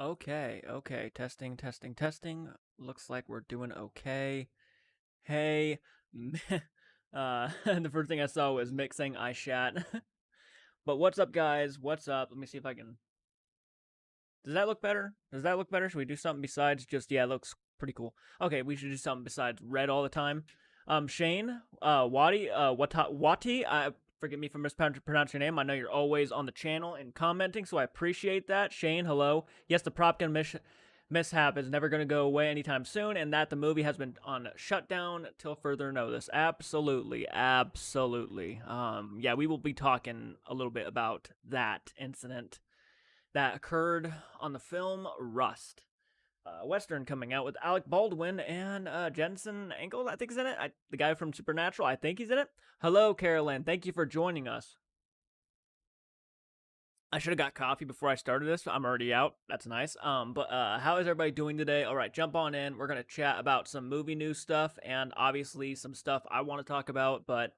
Okay. Testing, testing, testing. Looks like we're doing okay. Hey, the first thing I saw was Mick saying I shat. But what's up, guys? What's up? Let me see if I can. Does that look better? Does that look better? Should we do something besides just, yeah, it looks pretty cool. Okay, we should do something besides red all the time. Shane, Wati, forgive me for mispronouncing your name. I know you're always on the channel and commenting, so I appreciate that. Shane, hello. Yes, the prop gun mishap is never going to go away anytime soon, and that the movie has been on shutdown till further notice. Absolutely, absolutely. Yeah, we will be talking a little bit about that incident that occurred on the film Rust. Western coming out with Alec Baldwin and Jensen Ackles, I think is in it. The guy from Supernatural, I think he's in it. Hello, Carolyn. Thank you for joining us. I should have got coffee before I started this. I'm already out. That's nice. But how is everybody doing today? All right, jump on in. We're gonna chat about some movie news stuff and obviously some stuff I want to talk about. But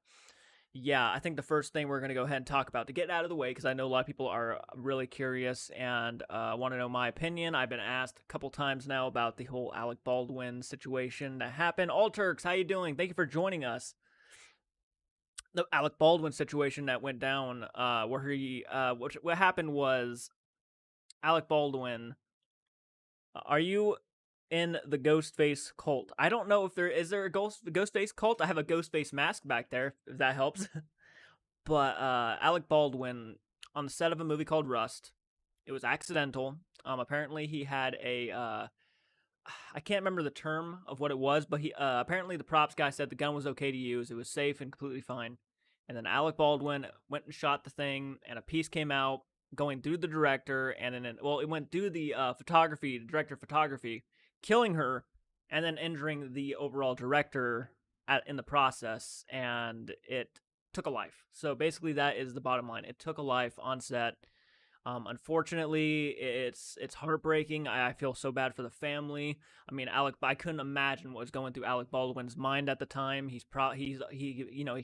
yeah, I think the first thing we're going to go ahead and talk about to get out of the way, because I know a lot of people are really curious and want to know my opinion. I've been asked a couple times now about the whole Alec Baldwin situation that happened. All Turks, how you doing? Thank you for joining us. The Alec Baldwin situation that went down, where he, what happened was Alec Baldwin. Are you in the Ghostface cult? I don't know if there is there a Ghostface cult. I have a Ghostface mask back there, if that helps. But Alec Baldwin on the set of a movie called Rust. It was accidental. Apparently he had a I can't remember the term of what it was, but he apparently the props guy said the gun was okay to use. It was safe and completely fine. And then Alec Baldwin went and shot the thing, and a piece came out going through the director, and then it went through the director of photography, killing her, and then injuring the overall director in the process, and it took a life. So basically, that is the bottom line. It took a life on set. Unfortunately, it's heartbreaking. I feel so bad for the family. I mean, I couldn't imagine what was going through Alec Baldwin's mind at the time. He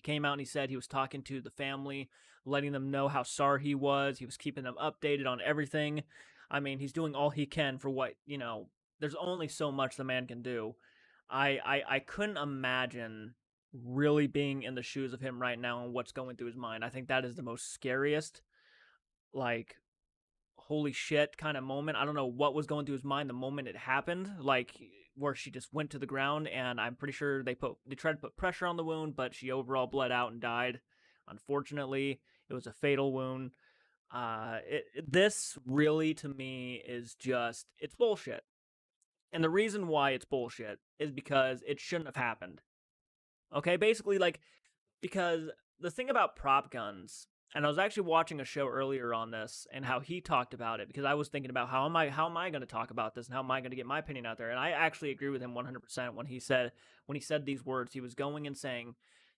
came out and he said he was talking to the family, letting them know how sorry he was. He was keeping them updated on everything. I mean, he's doing all he can for what, there's only so much the man can do. I couldn't imagine really being in the shoes of him right now and what's going through his mind. I think that is the most scariest, like, holy shit kind of moment. I don't know what was going through his mind the moment it happened, like where she just went to the ground, and I'm pretty sure they tried to put pressure on the wound, but she overall bled out and died. Unfortunately, it was a fatal wound. This really to me is just, it's bullshit. And the reason why it's bullshit is because it shouldn't have happened. Okay, basically, like, because the thing about prop guns, and I was actually watching a show earlier on this and how he talked about it, because I was thinking about how am I going to talk about this and how am I going to get my opinion out there, and I actually agree with him 100% when he said these words. He was going and saying,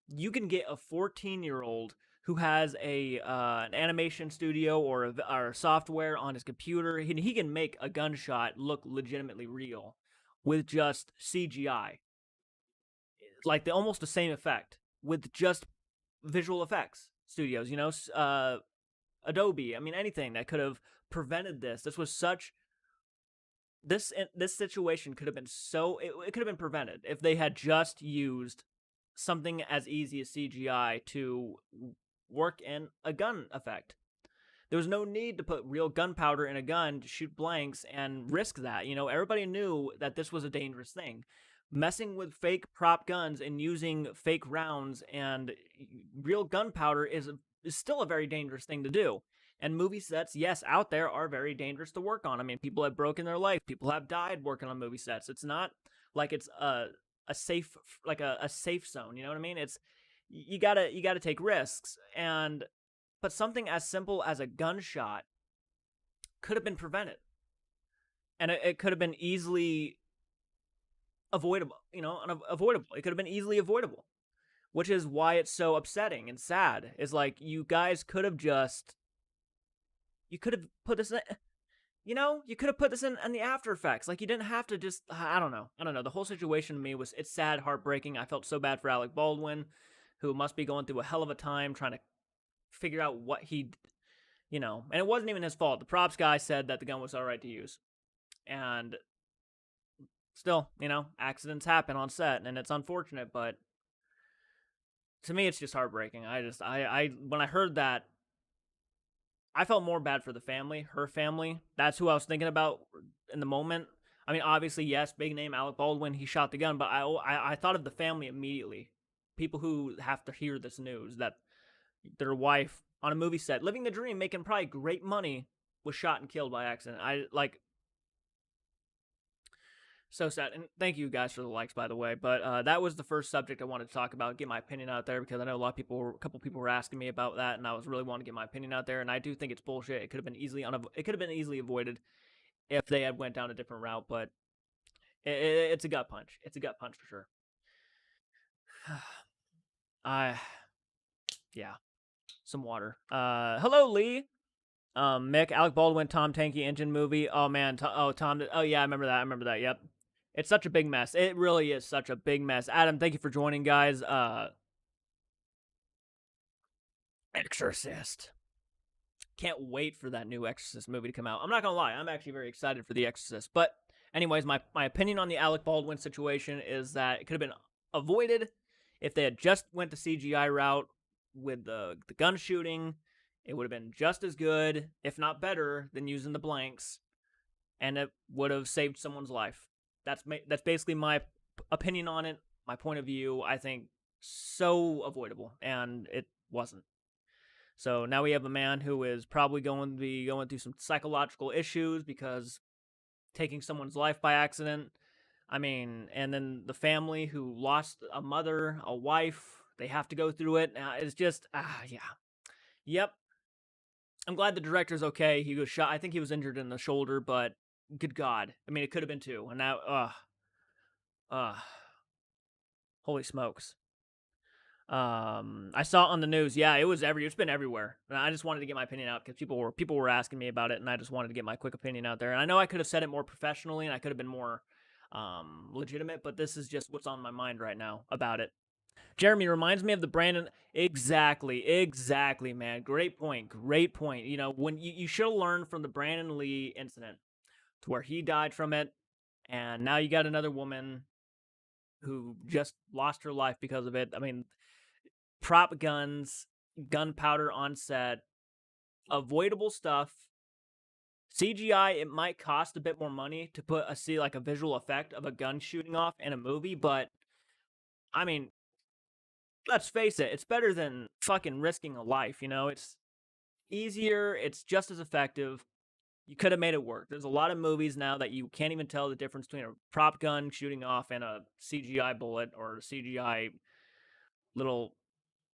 you can get a 14-year-old who has an animation studio or software on his computer. He can make a gunshot look legitimately real with just CGI, like almost the same effect with just visual effects studios, Adobe. I mean, anything that could have prevented this. This situation could have been it could have been prevented if they had just used something as easy as CGI to work in a gun effect. There was no need to put real gunpowder in a gun to shoot blanks and risk that. Everybody knew that this was a dangerous thing. Messing with fake prop guns and using fake rounds and real gunpowder is still a very dangerous thing to do. And movie sets, yes, out there are very dangerous to work on. I mean, people have broken their life. People have died working on movie sets. It's not like it's a safe zone. You know what I mean? It's you gotta take risks. But something as simple as a gunshot could have been prevented, and it could have been easily avoidable. Unavoidable. It could have been easily avoidable, which is why it's so upsetting and sad. Is like, you guys could have put this in, you could have put this in the After Effects. Like, you didn't have to just, I don't know. The whole situation to me it's sad, heartbreaking. I felt so bad for Alec Baldwin, who must be going through a hell of a time trying to figure out what and it wasn't even his fault. The props guy said that the gun was all right to use. And still, accidents happen on set, and it's unfortunate, but to me, it's just heartbreaking. I when I heard that, I felt more bad for the family, her family. That's who I was thinking about in the moment. I mean, obviously, yes, big name Alec Baldwin, he shot the gun, but I thought of the family immediately. People who have to hear this news that their wife on a movie set, living the dream, making probably great money, was shot and killed by accident. So sad. And thank you guys for the likes, by the way. But that was the first subject I wanted to talk about, get my opinion out there, because I know a couple people were asking me about that, and I was really wanting to get my opinion out there. And I do think it's bullshit. It could have been easily avoided if they had went down a different route. But it's a gut punch. It's a gut punch for sure. Yeah, some water. Hello, Lee. Mick, Alec Baldwin, Tom Tanky engine movie. Oh man, Tom. Oh yeah, I remember that. Yep. It's such a big mess. It really is such a big mess. Adam, thank you for joining, guys. Exorcist. Can't wait for that new Exorcist movie to come out. I'm not gonna lie, I'm actually very excited for The Exorcist. But anyways, my opinion on the Alec Baldwin situation is that it could have been avoided if they had just went the CGI route with the gun shooting. It would have been just as good, if not better, than using the blanks, and it would have saved someone's life. That's basically my opinion on it, my point of view. I think so avoidable, and it wasn't. So now we have a man who is probably going to be going through some psychological issues because taking someone's life by accident. I mean, and then the family who lost a mother, a wife, they have to go through it. It's just, yeah. Yep. I'm glad the director's okay. He was shot. I think he was injured in the shoulder, but good God. I mean, it could have been two. And now, holy smokes. I saw it on the news. Yeah, it's been everywhere. And I just wanted to get my opinion out because people were asking me about it, and I just wanted to get my quick opinion out there. And I know I could have said it more professionally, and I could have been more legitimate, but this is just what's on my mind right now about it. Jeremy reminds me of the Brandon. Exactly, man. Great point. When you should have learned from the Brandon Lee incident to where he died from it, and now you got another woman who just lost her life because of it. I mean, prop guns, gunpowder on set, avoidable stuff. CGI, it might cost a bit more money to put a visual effect of a gun shooting off in a movie, but I mean, let's face it, it's better than fucking risking a life, It's easier, it's just as effective. You could have made it work. There's a lot of movies now that you can't even tell the difference between a prop gun shooting off and a CGI bullet or a CGI little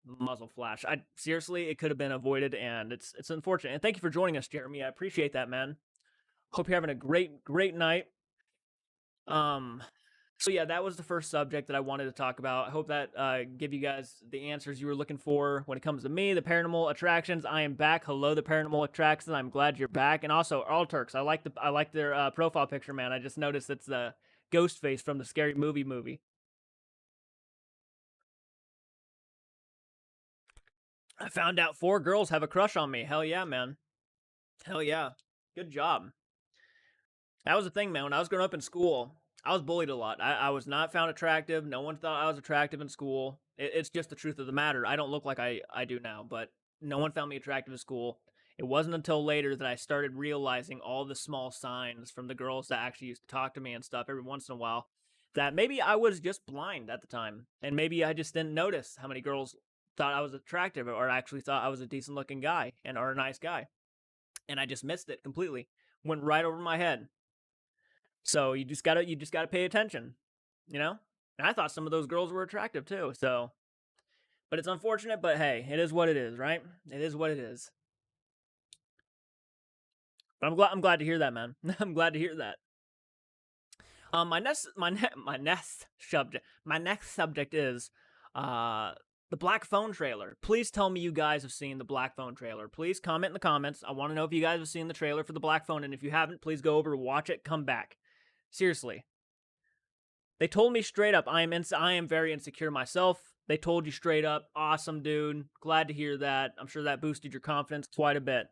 muzzle flash. Seriously, it could have been avoided, and it's unfortunate. And thank you for joining us, Jeremy. I appreciate that, man. Hope you're having a great night. So yeah, that was the first subject that I wanted to talk about. I hope that give you guys the answers you were looking for when it comes to me, the paranormal attractions. I am back. Hello, the paranormal attractions. I'm glad you're back. And also, All Turks. I like their profile picture, man. I just noticed it's the ghost face from the Scary Movie. I found out 4 girls have a crush on me. Hell yeah, man. Hell yeah. Good job. That was the thing, man. When I was growing up in school, I was bullied a lot. I was not found attractive. No one thought I was attractive in school. It's just the truth of the matter. I don't look like I do now, but no one found me attractive in school. It wasn't until later that I started realizing all the small signs from the girls that actually used to talk to me and stuff every once in a while that maybe I was just blind at the time. And maybe I just didn't notice how many girls thought I was attractive or actually thought I was a decent looking guy or a nice guy. And I just missed it completely. Went right over my head. So you just gotta pay attention, And I thought some of those girls were attractive too. So, but it's unfortunate. But hey, it is what it is, right? It is what it is. But I'm glad to hear that, man. I'm glad to hear that. My next subject is the Black Phone trailer. Please tell me you guys have seen the Black Phone trailer. Please comment in the comments. I want to know if you guys have seen the trailer for the Black Phone, and if you haven't, please go over, watch it, come back. Seriously. They told me straight up, I am very insecure myself. They told you straight up, awesome, dude. Glad to hear that. I'm sure that boosted your confidence quite a bit.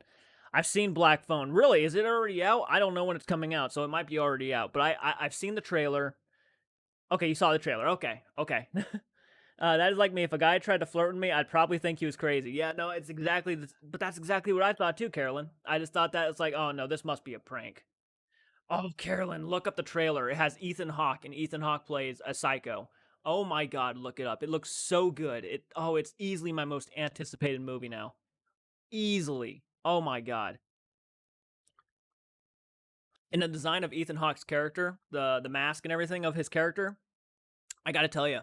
I've seen Black Phone. Really? Is it already out? I don't know when it's coming out, so it might be already out. But I've seen the trailer. Okay, you saw the trailer. Okay, okay. That is like me. If a guy tried to flirt with me, I'd probably think he was crazy. Yeah, no, it's exactly this, but that's exactly what I thought too, Carolyn. I just thought that it's like, oh no, this must be a prank. Oh, Carolyn, look up the trailer. It has Ethan Hawke, and Ethan Hawke plays a psycho. Oh my God, look it up. It looks so good. It's easily my most anticipated movie now. Easily. Oh my God. And the design of Ethan Hawke's character, the mask and everything of his character, I gotta tell you,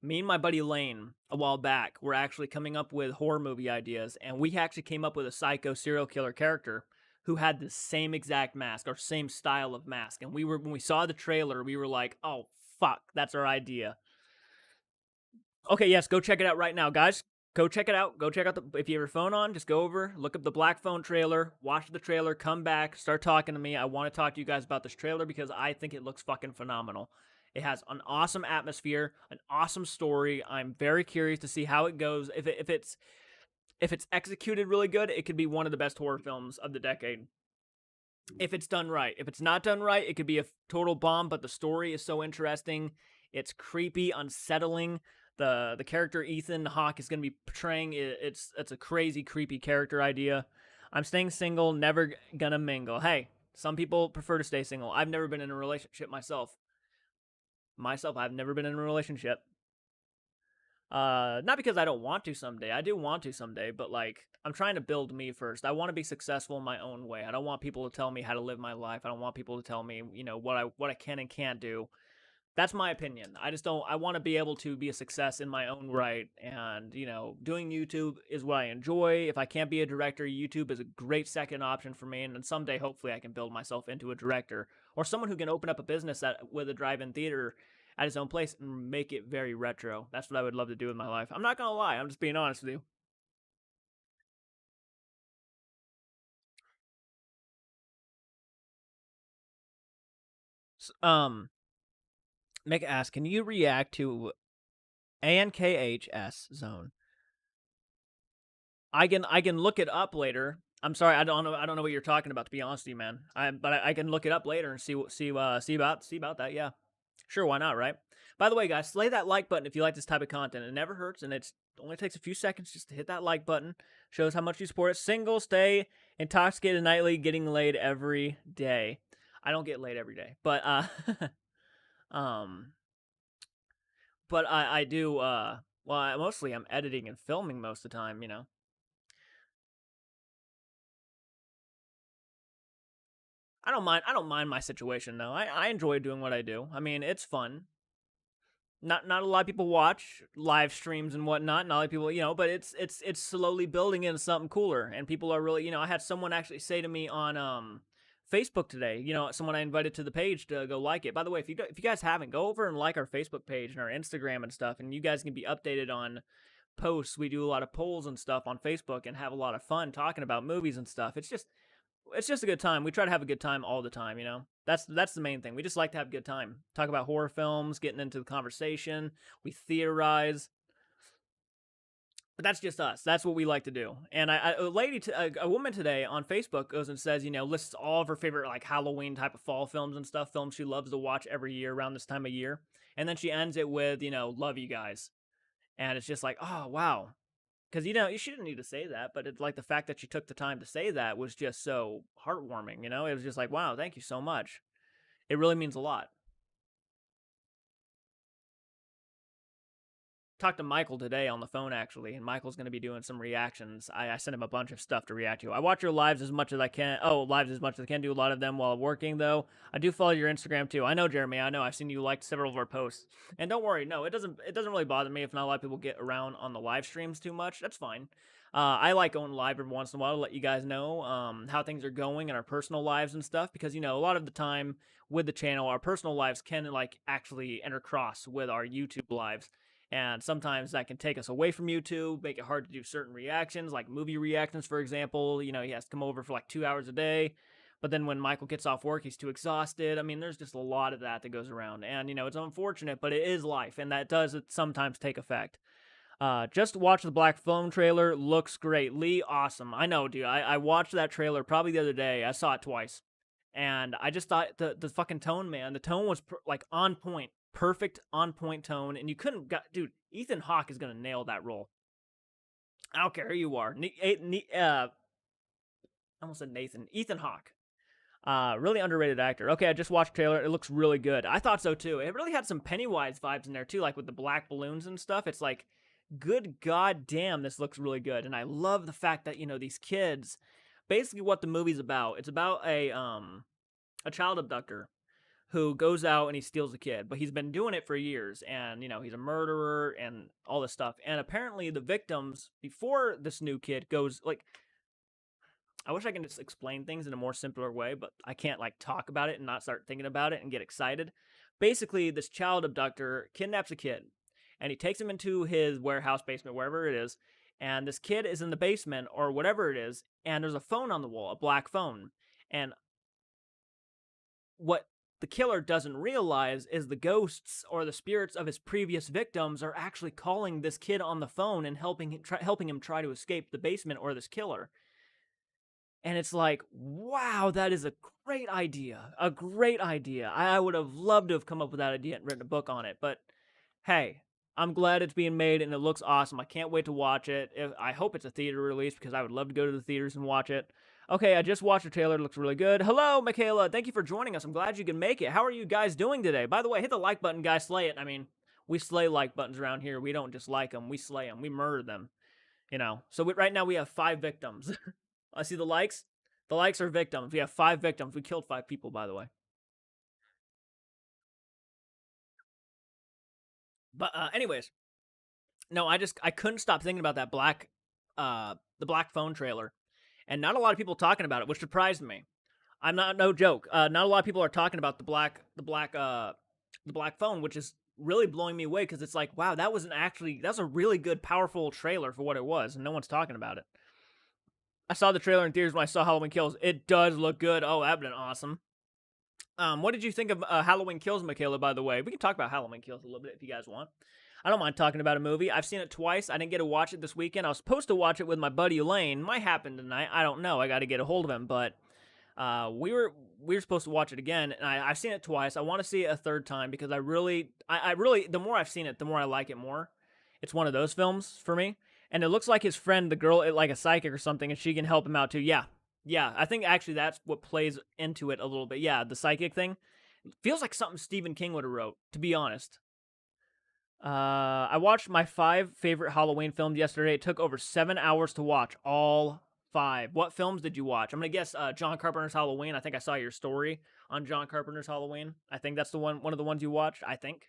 me and my buddy Lane a while back were actually coming up with horror movie ideas, and we actually came up with a psycho serial killer character who had the same exact mask or same style of mask. And when we saw the trailer, we were like, "Oh fuck, that's our idea." Okay, yes, go check it out right now, guys. Go check it out. Go check out if you have your phone on, just go over, look up the Black Phone trailer, watch the trailer, come back, start talking to me. I want to talk to you guys about this trailer because I think it looks fucking phenomenal. It has an awesome atmosphere, an awesome story. I'm very curious to see how it goes. If it's executed really good, it could be one of the best horror films of the decade. If it's done right. If it's not done right, it could be a total bomb, but the story is so interesting. It's creepy, unsettling. The character Ethan Hawke is going to be portraying it's a crazy creepy character idea. I'm staying single, never gonna mingle. Hey, some people prefer to stay single. I've never been in a relationship myself. I've never been in a relationship. Not because I don't want to someday. I do want to someday, but like I'm trying to build me first. I want to be successful in my own way. I don't want people to tell me how to live my life. I don't want people to tell me, what I can and can't do. That's my opinion. I just don't I want to be able to be a success in my own right, and doing YouTube is what I enjoy. If I can't be a director, YouTube is a great second option for me, and then someday hopefully I can build myself into a director or someone who can open up a business with a drive-in theater at his own place and make it very retro. That's what I would love to do in my life. I'm not going to lie. I'm just being honest with you. Um Make ask, can you react to ANKHS zone? I can look it up later. I'm sorry, I don't know what you're talking about, to be honest with you, man. I can look it up later and see about that. Yeah, sure, why not, right? By the way, guys, slay that like button if you like this type of content. It never hurts, and it only takes a few seconds just to hit that like button. Shows how much you support it. Single, stay intoxicated nightly, getting laid every day. I don't get laid every day, but um, but I do. Mostly I'm editing and filming most of the time. I don't mind my situation though. I enjoy doing what I do. I mean, it's fun. Not a lot of people watch live streams and whatnot. Not a lot of people, but it's slowly building into something cooler. And people are really, I had someone actually say to me on Facebook today. Someone I invited to the page to go like it. By the way, if you guys haven't, go over and like our Facebook page and our Instagram and stuff, and you guys can be updated on posts. We do a lot of polls and stuff on Facebook and have a lot of fun talking about movies and stuff. It's just a good time. We try to have a good time all the time. That's the main thing. We just like to have a good time. Talk about horror films, getting into the conversation. We theorize. But that's just us. That's what we like to do. And a woman today on Facebook goes and says, lists all of her favorite like Halloween type of fall films and stuff, films she loves to watch every year around this time of year. And then she ends it with, love you guys. And it's just like, oh wow, because you shouldn't need to say that, but it's like the fact that she took the time to say that was just so heartwarming. It was just like, wow, thank you so much. It really means a lot. Talked to Michael today on the phone actually, and Michael's going to be doing some reactions. I sent him a bunch of stuff to react to. I watch your lives as much as I can. Oh, lives as much as I can. Do a lot of them while working though. I do follow your Instagram too. I know, Jeremy. I know. I've seen you liked several of our posts. And don't worry, no, it doesn't really bother me if not a lot of people get around on the live streams too much. That's fine. I like going live every once in a while to let you guys know how things are going in our personal lives and stuff, because a lot of the time with the channel, our personal lives can like actually intercross with our YouTube lives. And sometimes that can take us away from YouTube, make it hard to do certain reactions, like movie reactions, for example. He has to come over for like 2 hours a day. But then when Michael gets off work, he's too exhausted. I mean, there's just a lot of that goes around. And, it's unfortunate, but it is life. And that does sometimes take effect. Just watch the Black Phone trailer. Looks great. Lee, awesome. I know, dude. I watched that trailer probably the other day. I saw it twice. And I just thought the fucking tone, man. The tone was like on point. Perfect on point tone. And you couldn't, dude, Ethan Hawke is going to nail that role. I don't care who you are. I almost said Nathan. Ethan Hawke. Really underrated actor. Okay, I just watched the trailer. It looks really good. I thought so too. It really had some Pennywise vibes in there too, like with the black balloons and stuff. It's like, good goddamn, this looks really good. And I love the fact that, these kids, basically what the movie's about. It's about a child abductor who goes out and he steals a kid, but he's been doing it for years, and he's a murderer and all this stuff. And apparently the victims before this new kid goes, like, I wish I could just explain things in a more simpler way, but I can't like talk about it and not start thinking about it and get excited. Basically, this child abductor kidnaps a kid and he takes him into his warehouse basement, wherever it is. And this kid is in the basement or whatever it is, and there's a phone on the wall, a black phone. And what the killer doesn't realize is the ghosts or the spirits of his previous victims are actually calling this kid on the phone and helping him try to escape the basement or this killer. And it's like, wow, that is a great idea. A great idea. I would have loved to have come up with that idea and written a book on it. But hey, I'm glad it's being made and it looks awesome. I can't wait to watch it. I hope it's a theater release because I would love to go to the theaters and watch it. Okay, I just watched the trailer. It looks really good. Hello, Michaela. Thank you for joining us. I'm glad you can make it. How are you guys doing today? By the way, hit the like button, guys. Slay it. I mean, we slay like buttons around here. We don't just like them. We slay them. We murder them. So right now we have 5 victims. I see the likes. The likes are victims. We have 5 victims. We killed 5 people, by the way. But anyways, no, I couldn't stop thinking about that the Black Phone trailer, and not a lot of people talking about it, which surprised me. I'm not no joke. Not a lot of people are talking about the Black Phone, which is really blowing me away because it's like, wow, that's a really good, powerful trailer for what it was, and no one's talking about it. I saw the trailer in theaters when I saw Halloween Kills. It does look good. Oh, that'd been awesome. What did you think of Halloween Kills, Michaela, by the way? We can talk about Halloween Kills a little bit if you guys want. I don't mind talking about a movie. I've seen it twice. I didn't get to watch it this weekend. I was supposed to watch it with my buddy Elaine. Might happen tonight. I don't know. I got to get a hold of him. But we were supposed to watch it again, and I've seen it twice. I want to see it a third time because I really, the more I've seen it, the more I like it more. It's one of those films for me. And it looks like his friend, the girl, like a psychic or something, and she can help him out too. Yeah, I think actually that's what plays into it a little bit. Yeah, the psychic thing. Feels like something Stephen King would have wrote, to be honest. I watched my 5 favorite Halloween films yesterday. It took over 7 hours to watch all 5. What films did you watch? I'm going to guess John Carpenter's Halloween. I think I saw your story on John Carpenter's Halloween. I think that's one of the ones you watched, I think.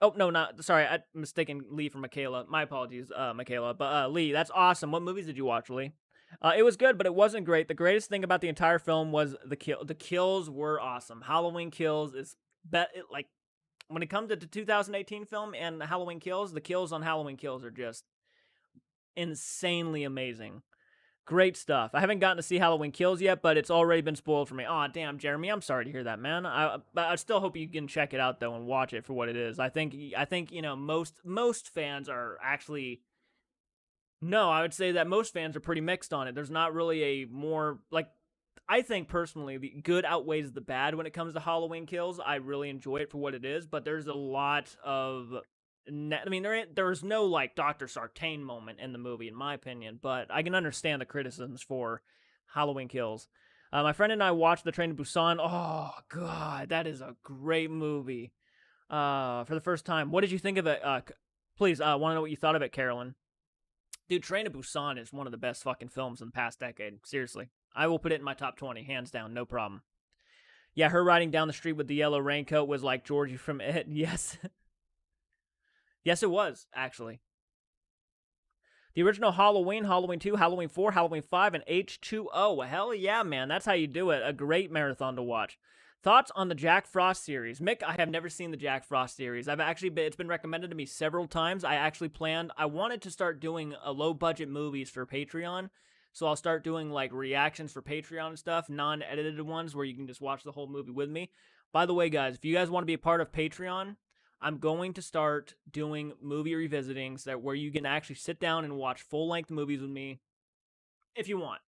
Oh, no, not, sorry, I'm mistaken Lee for Michaela. My apologies, Michaela. But, Lee, that's awesome. What movies did you watch, Lee? It was good, but it wasn't great. The greatest thing about the entire film was the kill. The kills were awesome. Halloween Kills is, like, when it comes to the 2018 film and Halloween Kills, the kills on Halloween Kills are just insanely amazing. Great stuff. I haven't gotten to see Halloween Kills yet, but it's already been spoiled for me. Aw, damn, Jeremy, I'm sorry to hear that, man. I still hope you can check it out though and watch it for what it is. I think most fans are actually. No, I would say that most fans are pretty mixed on it. There's not really a more like. I think personally, the good outweighs the bad when it comes to Halloween Kills. I really enjoy it for what it is, but there's a lot of. I mean, there's no like Dr. Sartain moment in the movie, in my opinion, but I can understand the criticisms for Halloween Kills. My friend and I watched The Train to Busan. Oh God, that is a great movie. For the first time, what did you think of it? Please, want to know what you thought of it, Carolyn? Dude, Train to Busan is one of the best fucking films in the past decade. Seriously, I will put it in my top 20, hands down, no problem. Yeah, her riding down the street with the yellow raincoat was like Georgie from It. Yes. Yes, it was, actually. The original Halloween, Halloween 2, Halloween 4, Halloween 5, and H2O. Hell yeah, man. That's how you do it. A great marathon to watch. Thoughts on the Jack Frost series? Mick, I have never seen the Jack Frost series. It's been recommended to me several times. I wanted to start doing a low-budget movies for Patreon. So I'll start doing like reactions for Patreon and stuff, non-edited ones where you can just watch the whole movie with me. By the way, guys, if you guys want to be a part of Patreon, I'm going to start doing movie revisitings that where you can actually sit down and watch full-length movies with me if you want.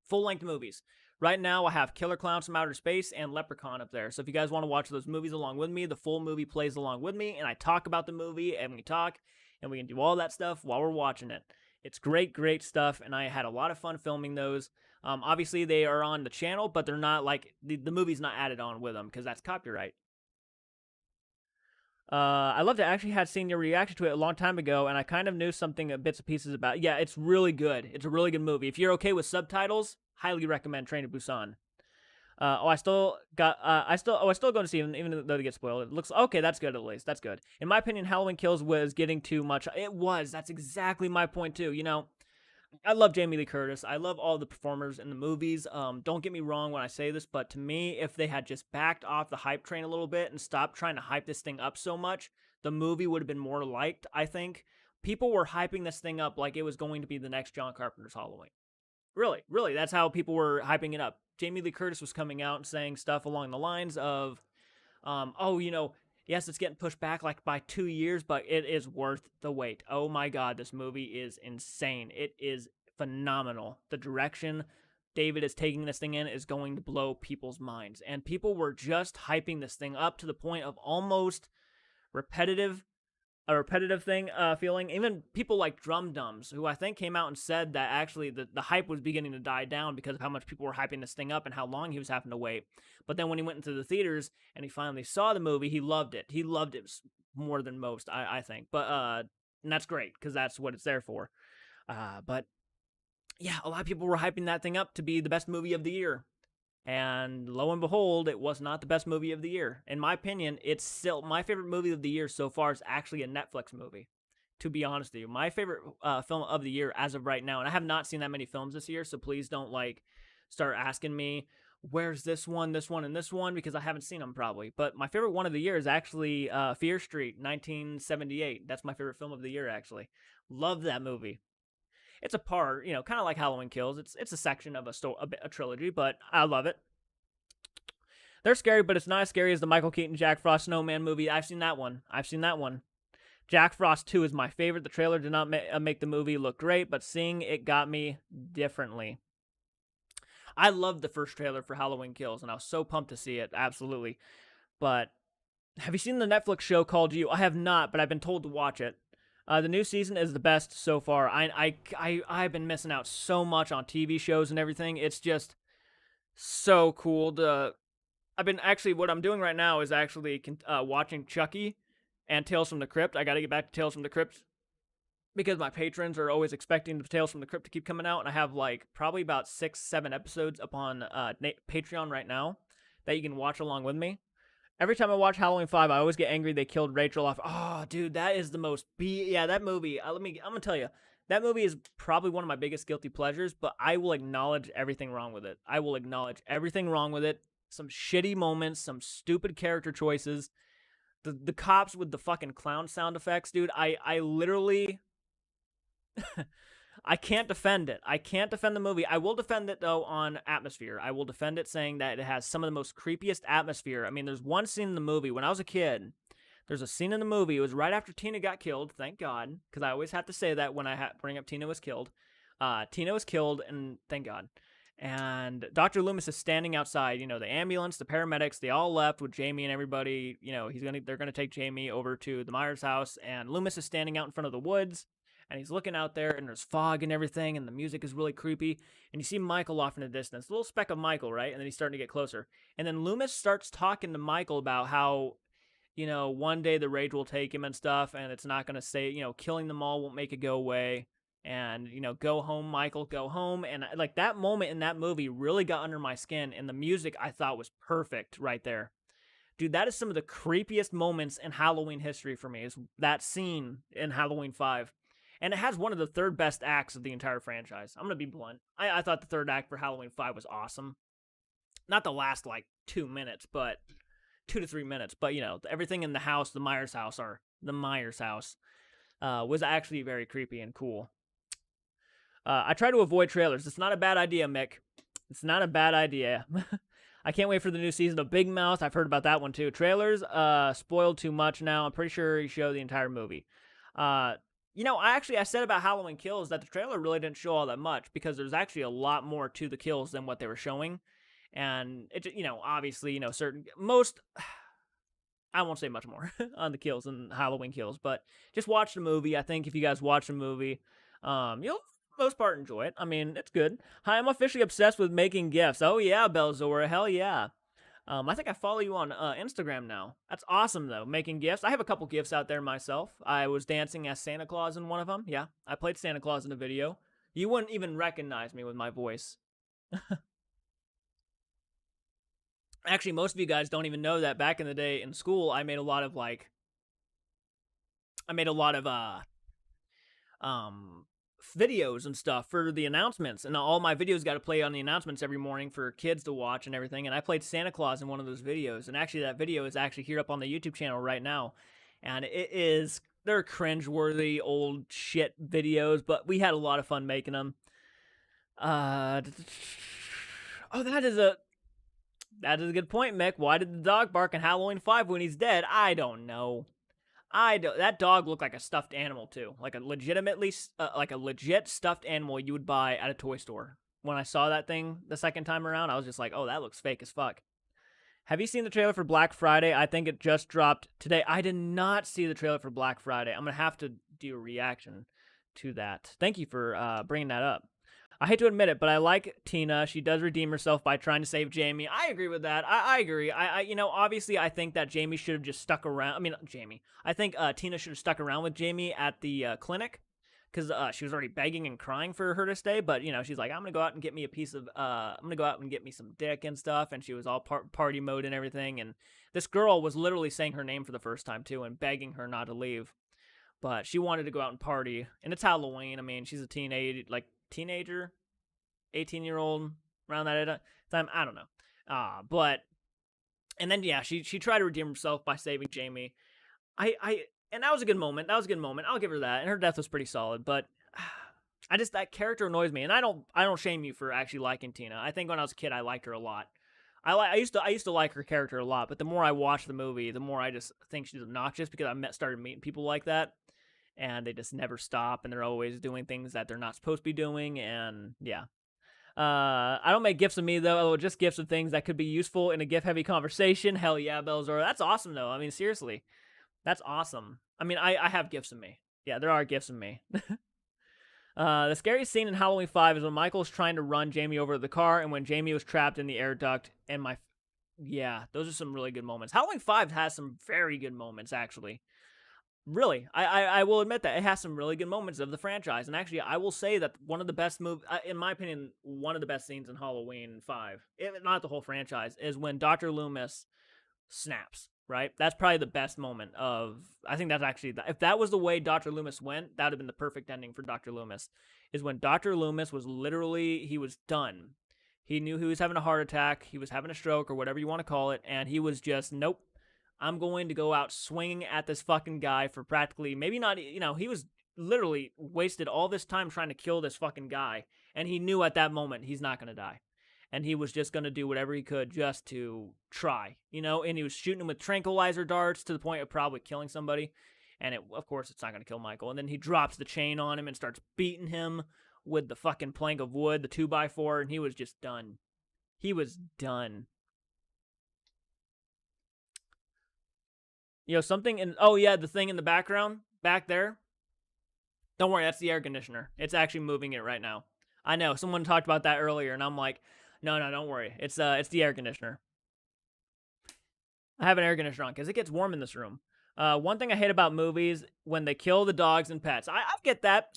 Full-length movies. Right now, I have Killer Clowns from Outer Space and Leprechaun up there. So if you guys want to watch those movies along with me, the full movie plays along with me, and I talk about the movie, and we talk, and we can do all that stuff while we're watching it. It's great, great stuff, and I had a lot of fun filming those. Obviously, they are on the channel, but they're not like the movie's not added on with them because that's copyright. I love to actually had seen your reaction to it a long time ago, and I kind of knew something, bits and pieces about it. Yeah, it's really good. It's a really good movie. If you're okay with subtitles, highly recommend Train to Busan. I still going to see even though they get spoiled. It looks okay. That's good at least. That's good. In my opinion, Halloween Kills was getting too much. It was. That's exactly my point too. You know, I love Jamie Lee Curtis. I love all the performers in the movies. Don't get me wrong when I say this, but to me, if they had just backed off the hype train a little bit and stopped trying to hype this thing up so much, the movie would have been more liked, I think. People were hyping this thing up like it was going to be the next John Carpenter's Halloween. Really, really, that's how people were hyping it up. Jamie Lee Curtis was coming out and saying stuff along the lines of, oh, you know, yes, it's getting pushed back like by 2 years, but it is worth the wait. Oh my God, this movie is insane. It is phenomenal. The direction David is taking this thing in is going to blow people's minds. And people were just hyping this thing up to the point of almost repetitive a repetitive thing feeling. Even people like Drum Dums, who I think came out and said that actually the hype was beginning to die down because of how much people were hyping this thing up and how long he was having to wait. But then when he went into the theaters and he finally saw the movie, he loved it. He loved it more than most, I think. But and that's great because that's what it's there for. But yeah, a lot of people were hyping that thing up to be the best movie of the year. And lo and behold, it was not the best movie of the year. In my opinion, it's still my favorite movie of the year so far is actually a Netflix movie. To be honest with you, my favorite film of the year as of right now, and I have not seen that many films this year, so please don't like start asking me where's this one, and this one because I haven't seen them probably. But my favorite one of the year is actually Fear Street, 1978. That's my favorite film of the year actually. Love that movie. It's a part, you know, kind of like Halloween Kills. It's a section of a trilogy, but I love it. They're scary, but it's not as scary as the Michael Keaton Jack Frost Snowman movie. I've seen that one. Jack Frost 2 is my favorite. The trailer did not make the movie look great, but seeing it got me differently. I loved the first trailer for Halloween Kills, and I was so pumped to see it. Absolutely. But have you seen the Netflix show called You? I have not, but I've been told to watch it. The new season is the best so far. I've been missing out so much on TV shows and everything. It's just so cool. What I'm doing right now is actually watching Chucky and Tales from the Crypt. I got to get back to Tales from the Crypt because my patrons are always expecting the Tales from the Crypt to keep coming out, and I have like probably about 6-7 episodes up on Patreon right now that you can watch along with me. Every time I watch Halloween 5, I always get angry they killed Rachel off. Oh, dude, that is the most yeah, that movie. I'm going to tell you. That movie is probably one of my biggest guilty pleasures, but I will acknowledge everything wrong with it. I will acknowledge everything wrong with it. Some shitty moments, some stupid character choices. The cops with the fucking clown sound effects, dude. I literally I can't defend it. I can't defend the movie. I will defend it, though, on atmosphere. I will defend it saying that it has some of the most creepiest atmosphere. I mean, there's one scene in the movie. When I was a kid, there's a scene in the movie. It was right after Tina got killed, thank God, because I always have to say that when I bring up Tina was killed. Tina was killed, and thank God. And Dr. Loomis is standing outside. You know, the ambulance, the paramedics, they all left with Jamie and everybody. You know, they're gonna take Jamie over to the Myers house, and Loomis is standing out in front of the woods. And he's looking out there, and there's fog and everything, and the music is really creepy. And you see Michael off in the distance, a little speck of Michael, right? And then he's starting to get closer. And then Loomis starts talking to Michael about how, you know, one day the rage will take him and stuff, and it's not going to say, you know, killing them all won't make it go away. And, you know, go home, Michael, go home. And, like, that moment in that movie really got under my skin, and the music I thought was perfect right there. Dude, that is some of the creepiest moments in Halloween history for me, is that scene in Halloween 5. And it has one of the third best acts of the entire franchise. I'm going to be blunt. I thought the third act for Halloween 5 was awesome. Not the last, like, 2 minutes, but 2 to 3 minutes. But, you know, everything in the house, the Myers house, was actually very creepy and cool. I try to avoid trailers. It's not a bad idea, Mick. It's not a bad idea. I can't wait for the new season of Big Mouth. I've heard about that one too. Trailers spoiled too much now. I'm pretty sure you show the entire movie. I said about Halloween Kills that the trailer really didn't show all that much because there's actually a lot more to the kills than what they were showing. And it, obviously, I won't say much more on the kills and Halloween Kills, but just watch the movie. I think if you guys watch the movie, you'll for the most part enjoy it. I mean, it's good. Hi, I'm officially obsessed with making gifts. Oh yeah, Belzora, hell yeah. I think I follow you on Instagram now. That's awesome though, making gifts. I have a couple gifts out there myself. I was dancing as Santa Claus in one of them. Yeah, I played Santa Claus in a video. You wouldn't even recognize me with my voice. Actually, most of you guys don't even know that back in the day in school, I made a lot of videos and stuff for the announcements, and all my videos got to play on the announcements every morning for kids to watch and everything. And I played Santa Claus in one of those videos, and actually that video is actually here up on the YouTube channel right now, and they're cringeworthy old shit videos, but we had a lot of fun making them. That is a good point, Mick. Why did the dog bark in Halloween 5 when he's dead? I don't know. That dog looked like a stuffed animal too, like a legit stuffed animal you would buy at a toy store. When I saw that thing the second time around, I was just like, oh, that looks fake as fuck. Have you seen the trailer for Black Friday? I think it just dropped today. I did not see the trailer for Black Friday. I'm gonna have to do a reaction to that. Thank you for bringing that up. I hate to admit it, but I like Tina. She does redeem herself by trying to save Jamie. I agree with that. I agree. Obviously, I think that Jamie should have just stuck around. I mean, Jamie. I think Tina should have stuck around with Jamie at the clinic because she was already begging and crying for her to stay. But, she's like, I'm going to go out and get me I'm going to go out and get me some dick and stuff. And she was all party mode and everything. And this girl was literally saying her name for the first time, too, and begging her not to leave. But she wanted to go out and party. And it's Halloween. I mean, she's a teenager, 18-year-old, around that time. I don't know. And then, yeah, she tried to redeem herself by saving Jamie. And that was a good moment. I'll give her that. And her death was pretty solid. But that character annoys me. And I don't shame you for actually liking Tina. I think when I was a kid, I liked her a lot. I used to like her character a lot. But the more I watch the movie, the more I just think she's obnoxious because I started meeting people like that. And they just never stop, and they're always doing things that they're not supposed to be doing, and yeah. I don't make gifts of me, though, just gifts of things that could be useful in a gift-heavy conversation. Hell yeah, Belzora. That's awesome, though. I mean, seriously. That's awesome. I mean, I have gifts of me. Yeah, there are gifts of me. The scariest scene in Halloween 5 is when Michael's trying to run Jamie over to the car, and when Jamie was trapped in the air duct, and yeah, those are some really good moments. Halloween 5 has some very good moments, actually. Really, I will admit that it has some really good moments of the franchise, and actually, I will say that one of the best in my opinion, one of the best scenes in Halloween 5, if not the whole franchise, is when Dr. Loomis snaps. Right, that's probably the best moment I think that's actually if that was the way Dr. Loomis went, that would have been the perfect ending for Dr. Loomis. Is when Dr. Loomis was he was done. He knew he was having a heart attack, he was having a stroke, or whatever you want to call it, and he was just nope. I'm going to go out swinging at this fucking guy for practically, maybe not, he was literally wasted all this time trying to kill this fucking guy. And he knew at that moment he's not going to die. And he was just going to do whatever he could just to try, and he was shooting him with tranquilizer darts to the point of probably killing somebody. And of course, it's not going to kill Michael. And then he drops the chain on him and starts beating him with the fucking plank of wood, the 2x4, and he was just done. He was done. Something in... Oh, yeah, the thing in the background, back there. Don't worry, that's the air conditioner. It's actually moving it right now. I know, someone talked about that earlier, and I'm like, no, don't worry. It's the air conditioner. I have an air conditioner on, because it gets warm in this room. One thing I hate about movies, when they kill the dogs and pets. I get that.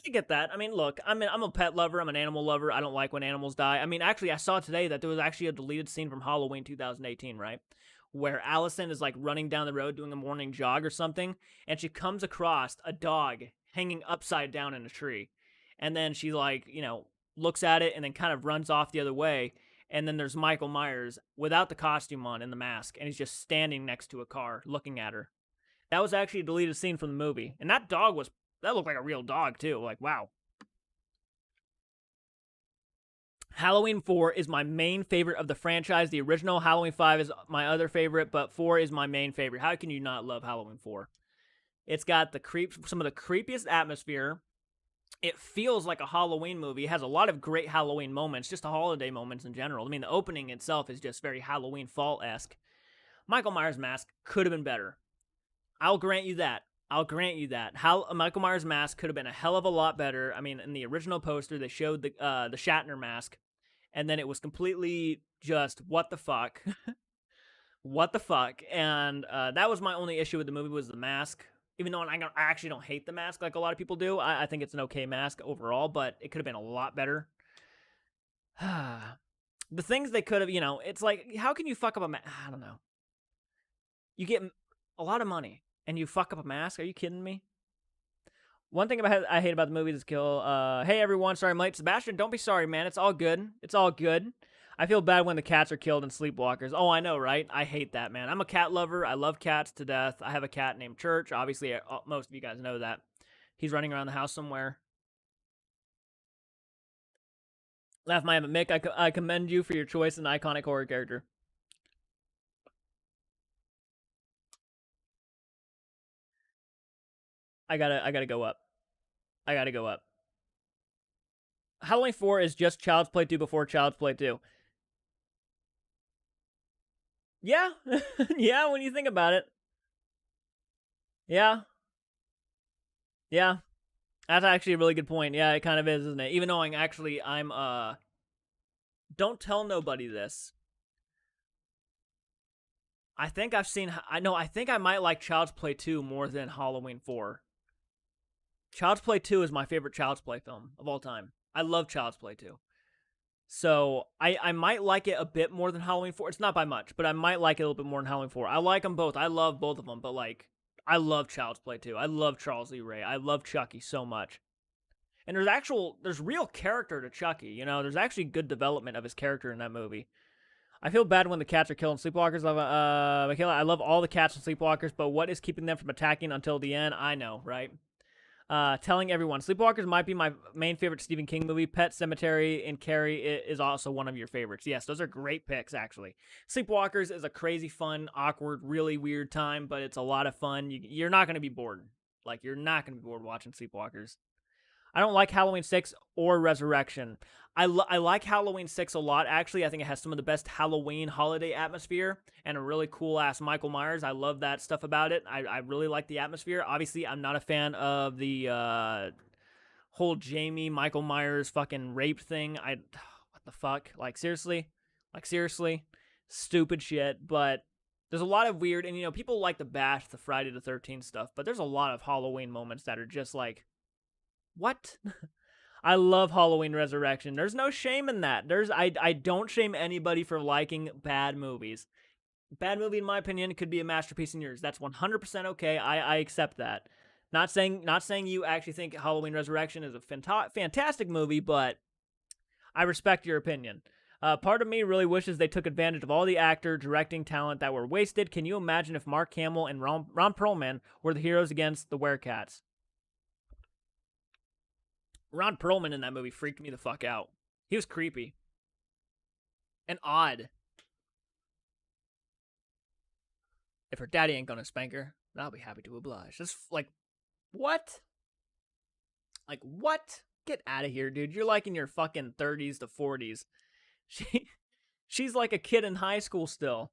I mean, look, I'm a pet lover. I'm an animal lover. I don't like when animals die. I mean, actually, I saw today that there was actually a deleted scene from Halloween 2018, right? Where Allison is, running down the road doing a morning jog or something, and she comes across a dog hanging upside down in a tree. And then she, looks at it and then kind of runs off the other way. And then there's Michael Myers without the costume on and the mask, and he's just standing next to a car looking at her. That was actually a deleted scene from the movie. And that looked like a real dog, too. Like, wow. Halloween 4 is my main favorite of the franchise. The original Halloween 5 is my other favorite, but 4 is my main favorite. How can you not love Halloween 4? It's got some of the creepiest atmosphere. It feels like a Halloween movie. It has a lot of great Halloween moments, just the holiday moments in general. I mean, the opening itself is just very Halloween fall-esque. Michael Myers' mask could have been better. I'll grant you that. Michael Myers' mask could have been a hell of a lot better. I mean, in the original poster, they showed the Shatner mask, and then it was completely just what the fuck. What the fuck? And that was my only issue with the movie, was the mask. Even though I actually don't hate the mask like a lot of people do. I think it's an okay mask overall, but it could have been a lot better. The things they could have, it's like, how can you fuck up a mask? I don't know. You get a lot of money and you fuck up a mask? Are you kidding me? One thing I hate about the movie is kill. Hey everyone, sorry I'm late. Sebastian, don't be sorry, man. It's all good. It's all good. I feel bad when the cats are killed in Sleepwalkers. Oh, I know, right? I hate that, man. I'm a cat lover. I love cats to death. I have a cat named Church. Obviously, most of you guys know that. He's running around the house somewhere. Laugh my Mick, I commend you for your choice in iconic horror character. I gotta go up. I gotta go up. Halloween 4 is just Child's Play 2 before Child's Play 2. Yeah. Yeah, when you think about it. Yeah. Yeah. That's actually a really good point. Yeah, it kind of is, isn't it? Even though I'm don't tell nobody this. I think I think I might like Child's Play 2 more than Halloween 4. Child's Play 2 is my favorite Child's Play film of all time. I love Child's Play 2. So I might like it a bit more than Halloween 4. It's not by much, but I might like it a little bit more than Halloween 4. I like them both. I love both of them, but like, I love Child's Play 2. I love Charles Lee Ray. I love Chucky so much. And there's real character to Chucky, there's actually good development of his character in that movie. I feel bad when the cats are killing Sleepwalkers. Michaela, I love all the cats in Sleepwalkers, but what is keeping them from attacking until the end? I know, right? Telling everyone, Sleepwalkers might be my main favorite Stephen King movie. Pet Sematary and Carrie is also one of your favorites. Yes, those are great picks, actually. Sleepwalkers is a crazy, fun, awkward, really weird time, but it's a lot of fun. You're not going to be bored. Like, you're not going to be bored watching Sleepwalkers. I don't like Halloween 6 or Resurrection. I like Halloween 6 a lot, actually. I think it has some of the best Halloween holiday atmosphere and a really cool-ass Michael Myers. I love that stuff about it. I really like the atmosphere. Obviously, I'm not a fan of the whole Jamie, Michael Myers fucking rape thing. What the fuck? Like, seriously? Stupid shit, but there's a lot of weird, and people like to bash the Friday the 13th stuff, but there's a lot of Halloween moments that are just like, what? I love Halloween Resurrection. There's no shame in that. I don't shame anybody for liking bad movies. Bad movie, in my opinion, could be a masterpiece in yours. That's 100% okay. I accept that. Not saying you actually think Halloween Resurrection is a fantastic movie, but I respect your opinion. Part of me really wishes they took advantage of all the actor, directing talent that were wasted. Can you imagine if Mark Hamill and Ron Perlman were the heroes against the Werecats? Ron Perlman in that movie freaked me the fuck out. He was creepy. And odd. If her daddy ain't gonna spank her, then I'll be happy to oblige. Just like, what? Like, what? Get out of here, dude. You're like in your fucking 30s to 40s. She's like a kid in high school still.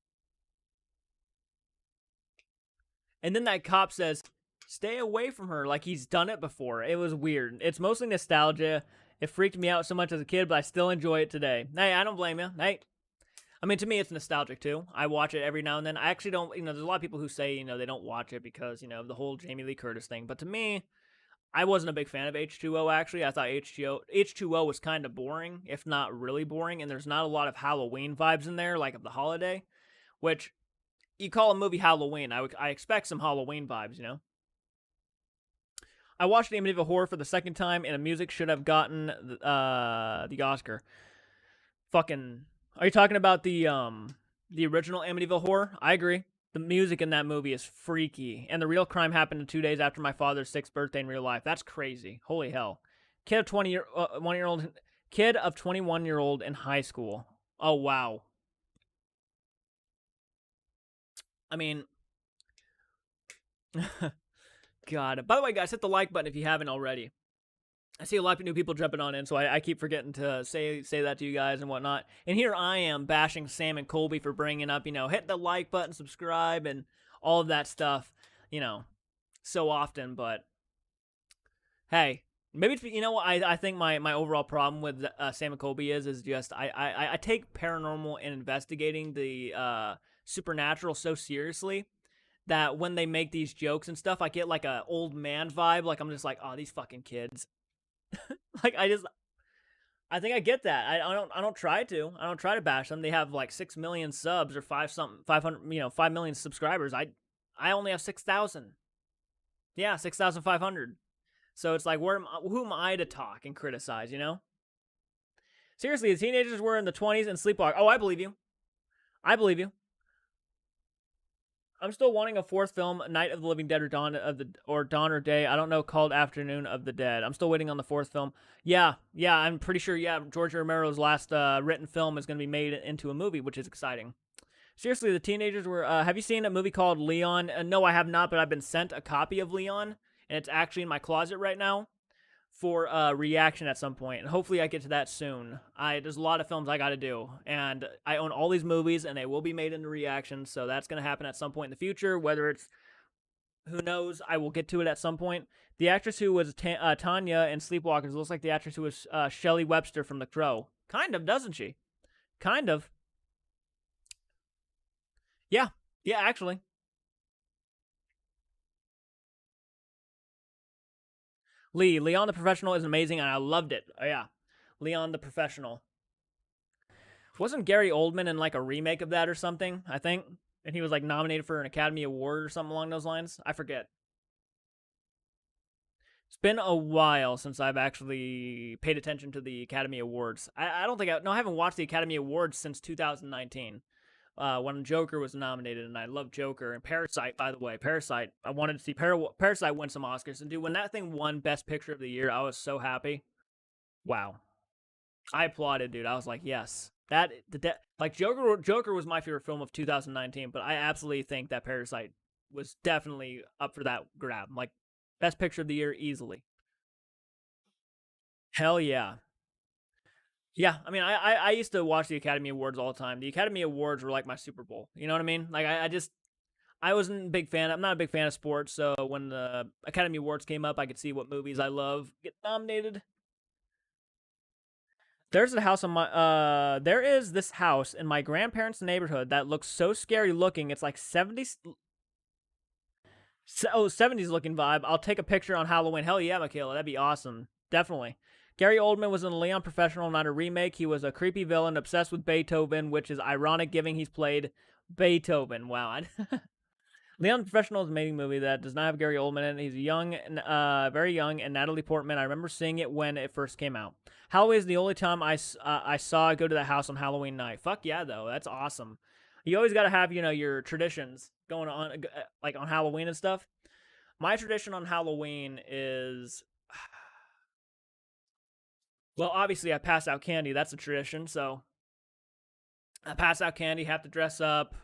And then that cop says, stay away from her, like he's done it before. It was weird. It's mostly nostalgia. It freaked me out so much as a kid, but I still enjoy it today. Hey, I don't blame you. Hey, I mean, to me, it's nostalgic too. I watch it every now and then. I actually don't, there's a lot of people who say, they don't watch it because, the whole Jamie Lee Curtis thing. But to me, I wasn't a big fan of H2O, actually. I thought H2O was kind of boring, if not really boring, and there's not a lot of Halloween vibes in there, like of the holiday, which you call a movie Halloween. I expect some Halloween vibes, I watched Amityville Horror for the second time, and the music should have gotten the Oscar. Fucking, are you talking about the original Amityville Horror? I agree. The music in that movie is freaky, and the real crime happened 2 days after my father's 6th birthday in real life. That's crazy. Holy hell. Kid of 1 year old Kid of 21-year-old in high school. Oh, wow. I mean, God. By the way, guys, hit the like button if you haven't already. I see a lot of new people jumping on in, so I keep forgetting to say that to you guys and whatnot. And here I am bashing Sam and Colby for bringing up, hit the like button, subscribe, and all of that stuff, so often. But hey, maybe it's, I think my overall problem with Sam and Colby is just I take paranormal and investigating the supernatural so seriously that when they make these jokes and stuff, I get like a old man vibe. Like I'm just like, oh, these fucking kids. Like I think I get that. I don't try to bash them. They have like 6 million subs or 5 million subscribers. I only have 6,000. Yeah, 6,500. So it's like, who am I to talk and criticize? Seriously, the teenagers were in the 20s and sleepwalk. Oh, I believe you. I believe you. I'm still wanting a fourth film, Night of the Living Dead or Dawn or Day. I don't know, called Afternoon of the Dead. I'm still waiting on the fourth film. Yeah, I'm pretty sure. Yeah, George Romero's last written film is going to be made into a movie, which is exciting. Seriously, the teenagers were. Have you seen a movie called Leon? No, I have not, but I've been sent a copy of Leon, and it's actually in my closet right now for reaction at some point, and hopefully I get to that soon. There's a lot of films I got to do, and I own all these movies, and they will be made into reactions, so that's going to happen at some point in the future. Whether it's, who knows, I will get to it at some point. The actress who was Tanya in Sleepwalkers looks like the actress who was Shelley Webster from The Crow. Kind of, doesn't she? Kind of. Yeah, actually. Leon the Professional is amazing, and I loved it. Oh, yeah. Leon the Professional. Wasn't Gary Oldman in like a remake of that or something, I think? And he was like nominated for an Academy Award or something along those lines? I forget. It's been a while since I've actually paid attention to the Academy Awards. I don't think I haven't watched the Academy Awards since 2019. When Joker was nominated, and I love Joker. And Parasite, by the way, I wanted to see Parasite win some Oscars. And dude, when that thing won Best Picture of the Year, I was so happy. Wow. I applauded, dude. I was like, yes. Joker was my favorite film of 2019, but I absolutely think that Parasite was definitely up for that grab. Like, Best Picture of the Year easily. Hell yeah. Yeah, I mean, I used to watch the Academy Awards all the time. The Academy Awards were like my Super Bowl. You know what I mean? Like, I wasn't a big fan. I'm not a big fan of sports, so when the Academy Awards came up, I could see what movies I love get nominated. There is this house in my grandparents' neighborhood that looks so scary looking. It's like 70s. 70s looking vibe. I'll take a picture on Halloween. Hell yeah, Michaela. That'd be awesome. Definitely. Gary Oldman was in Leon Professional, not a remake. He was a creepy villain obsessed with Beethoven, which is ironic given he's played Beethoven. Wow. Leon Professional is an amazing movie that does not have Gary Oldman in it. He's young, very young, and Natalie Portman. I remember seeing it when it first came out. Halloween is the only time I saw go to the house on Halloween night. Fuck yeah, though. That's awesome. You always got to have, your traditions going on, like on Halloween and stuff. My tradition on Halloween is, well, obviously I pass out candy. That's a tradition. So I pass out candy, have to dress up.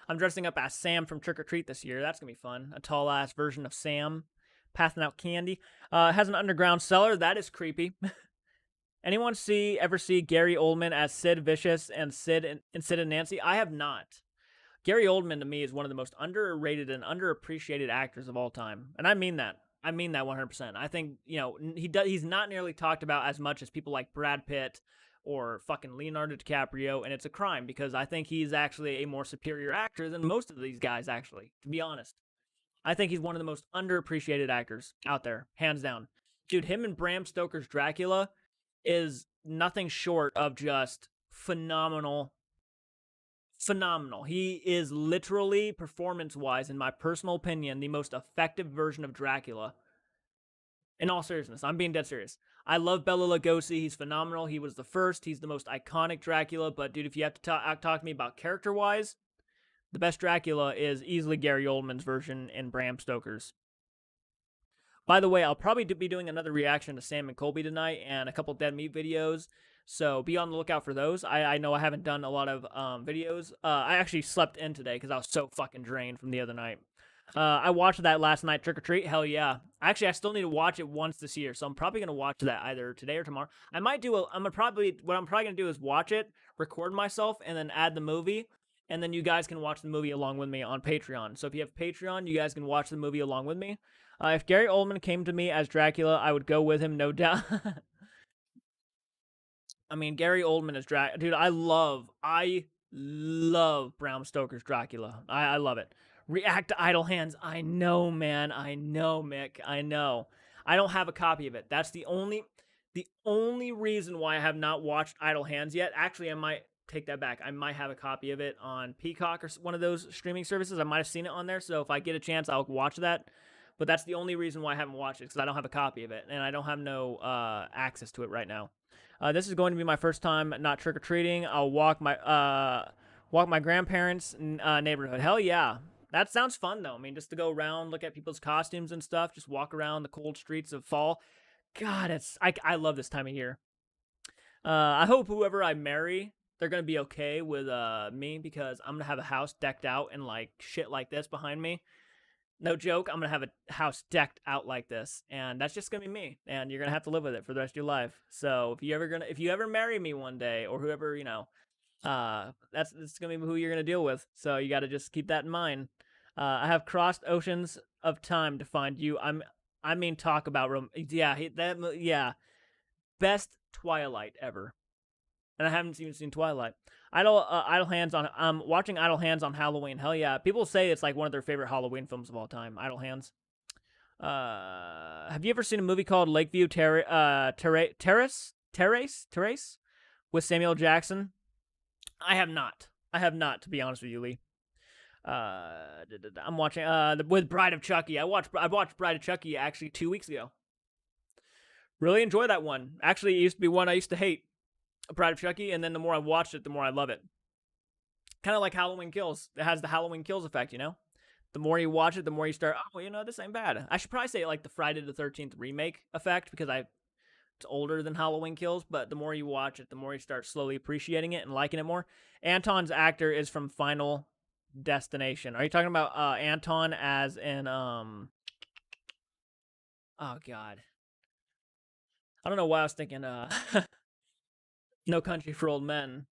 I'm dressing up as Sam from Trick or Treat this year. That's going to be fun. A tall ass version of Sam passing out candy. Has an underground cellar. That is creepy. Anyone ever see Gary Oldman as Sid Vicious and Sid and Nancy? I have not. Gary Oldman to me is one of the most underrated and underappreciated actors of all time. And I mean that. I mean that 100%. I think, he's not nearly talked about as much as people like Brad Pitt or fucking Leonardo DiCaprio, and it's a crime because I think he's actually a more superior actor than most of these guys, actually, to be honest. I think he's one of the most underappreciated actors out there, hands down. Dude, him and Bram Stoker's Dracula is nothing short of just phenomenal. Phenomenal. He is literally, performance-wise, in my personal opinion, the most effective version of Dracula. In all seriousness, I'm being dead serious. I love Bela Lugosi. He's phenomenal. He was the first. He's the most iconic Dracula. But, dude, if you have to talk to me about character-wise, the best Dracula is easily Gary Oldman's version and Bram Stoker's. By the way, I'll probably be doing another reaction to Sam and Colby tonight and a couple Dead Meat videos. So be on the lookout for those. I know I haven't done a lot of videos. I actually slept in today because I was so fucking drained from the other night. I watched that last night, Trick or Treat. Hell yeah! Actually, I still need to watch it once this year, so I'm probably gonna watch that either today or tomorrow. I might do. What I'm probably gonna do is watch it, record myself, and then add the movie, and then you guys can watch the movie along with me on Patreon. So if you have Patreon, you guys can watch the movie along with me. If Gary Oldman came to me as Dracula, I would go with him, no doubt. I mean, Gary Oldman is Dracula. Dude, I love Bram Stoker's Dracula. I love it. React to Idle Hands. I know, man. I know, Mick. I know. I don't have a copy of it. That's the only reason why I have not watched Idle Hands yet. Actually, I might take that back. I might have a copy of it on Peacock or one of those streaming services. I might have seen it on there. So if I get a chance, I'll watch that. But that's the only reason why I haven't watched it, because I don't have a copy of it and I don't have no access to it right now. This is going to be my first time not trick or treating. I'll walk my grandparents' neighborhood. Hell yeah, that sounds fun though. I mean, just to go around, look at people's costumes and stuff, just walk around the cold streets of fall. God, I love this time of year. I hope whoever I marry, they're gonna be okay with me, because I'm gonna have a house decked out and like shit like this behind me. No joke, I'm gonna have a house decked out like this, and that's just gonna be me, and you're gonna have to live with it for the rest of your life. So if you ever marry me one day, or whoever, that's gonna be who you're gonna deal with. So you got to just keep that in mind. I have crossed oceans of time to find you. I mean, talk about yeah, best Twilight ever, and I haven't even seen Twilight. Idle Hands on. Watching Idle Hands on Halloween. Hell yeah! People say it's like one of their favorite Halloween films of all time. Idle Hands. Have you ever seen a movie called Lakeview Terrace with Samuel Jackson? I have not. I have not, to be honest with you, Lee. I'm watching with Bride of Chucky. I watched Bride of Chucky actually 2 weeks ago. Really enjoy that one. Actually, it used to be one I used to hate. Bride of Chucky, and then the more I watched it, the more I love it. Kind of like Halloween Kills. It has the Halloween Kills effect, you know? The more you watch it, the more you start, this ain't bad. I should probably say like the Friday the 13th remake effect, because it's older than Halloween Kills, but the more you watch it, the more you start slowly appreciating it and liking it more. Anton's actor is from Final Destination. Are you talking about Anton as in oh god. I don't know why I was thinking No Country for Old Men.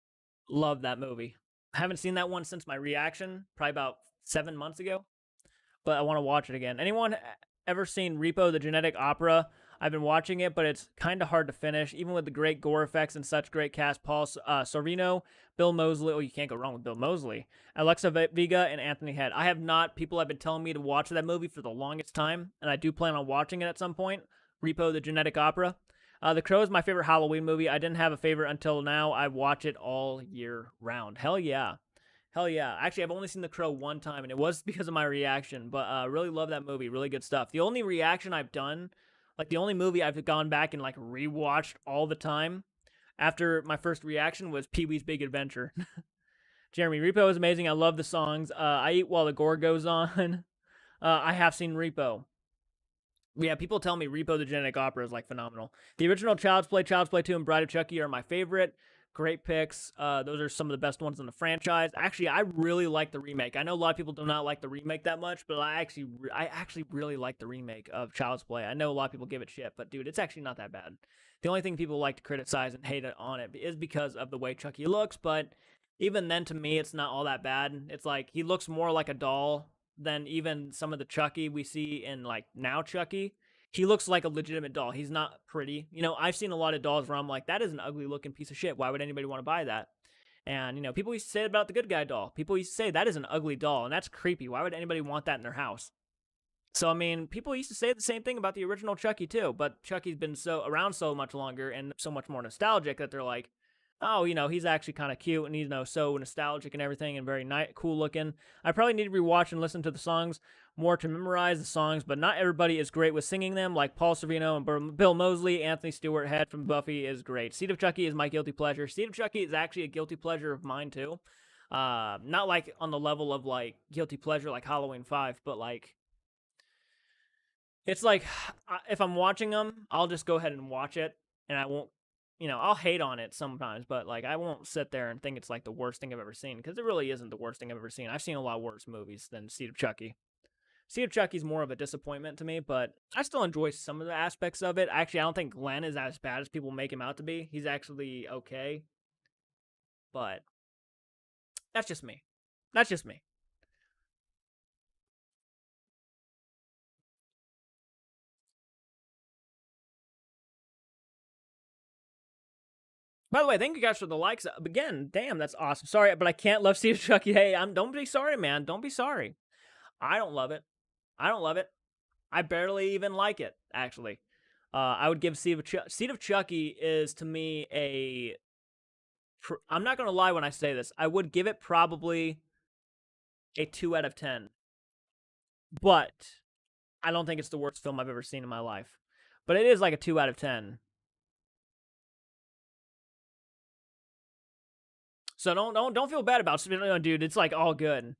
Love that movie. I haven't seen that one since my reaction, probably about 7 months ago, but I want to watch it again. Anyone ever seen Repo the Genetic Opera? I've been watching it, but it's kind of hard to finish, even with the great gore effects and such great cast. Paul Sorvino, Bill Moseley. Oh, you can't go wrong with Bill Moseley. Alexa Vega, and Anthony Head. I have not. People have been telling me to watch that movie for the longest time, and I do plan on watching it at some point. Repo the Genetic Opera. The Crow is my favorite Halloween movie. I didn't have a favorite until now. I watch it all year round. Hell yeah. Hell yeah. Actually, I've only seen The Crow one time, and it was because of my reaction, but really love that movie. Really good stuff. The only reaction I've done, like the only movie I've gone back and like rewatched all the time after my first reaction was Pee-wee's Big Adventure. Jeremy, Repo is amazing. I love the songs. I Eat While the Gore Goes On. I have seen Repo. Yeah, people tell me Repo the Genetic Opera is like phenomenal. The original Child's Play 2, and Bride of Chucky are my favorite. Great picks. Those are some of the best ones in the franchise. Actually, I really like the remake. I know a lot of people do not like the remake that much, but I actually really like the remake of Child's Play. I know a lot of people give it shit, but dude, it's actually not that bad. The only thing people like to criticize and hate on it is because of the way Chucky looks, but even then, to me, it's not all that bad. It's like he looks more like a doll than even some of the Chucky we see in like now Chucky. He looks like a legitimate doll. He's not pretty. I've seen a lot of dolls where I'm like, that is an ugly looking piece of shit. Why would anybody want to buy that? And, people used to say about the Good Guy doll. People used to say that is an ugly doll, and that's creepy. Why would anybody want that in their house? So, I mean, people used to say the same thing about the original Chucky, too. But Chucky's been around so much longer and so much more nostalgic that they're like, oh, he's actually kind of cute, and he's so nostalgic and everything, and very cool looking. I probably need to rewatch and listen to the songs more to memorize the songs, but not everybody is great with singing them, like Paul Sorvino and Bill Moseley. Anthony Stewart Head from Buffy is great. Seed of Chucky is my guilty pleasure. Seed of Chucky is actually a guilty pleasure of mine, too. Not like on the level of like guilty pleasure like Halloween 5, but like It's like if I'm watching them, I'll just go ahead and watch it, and I won't, I'll hate on it sometimes, but like I won't sit there and think it's like the worst thing I've ever seen because it really isn't the worst thing I've ever seen. I've seen a lot worse movies than Seed of Chucky. Seed of Chucky's more of a disappointment to me, but I still enjoy some of the aspects of it. Actually, I don't think Glenn is as bad as people make him out to be. He's actually okay, but that's just me. That's just me. By the way, thank you guys for the likes. Again, damn, that's awesome. Sorry, but I can't love Seed of Chucky. Hey, don't be sorry, man. Don't be sorry. I don't love it. I don't love it. I barely even like it, actually. I would give Seed of Chucky is to me a. I'm not gonna lie when I say this. I would give it probably a 2 out of 10, but I don't think it's the worst film I've ever seen in my life. But it is like a 2 out of 10. So don't feel bad about it, dude. It's like all good.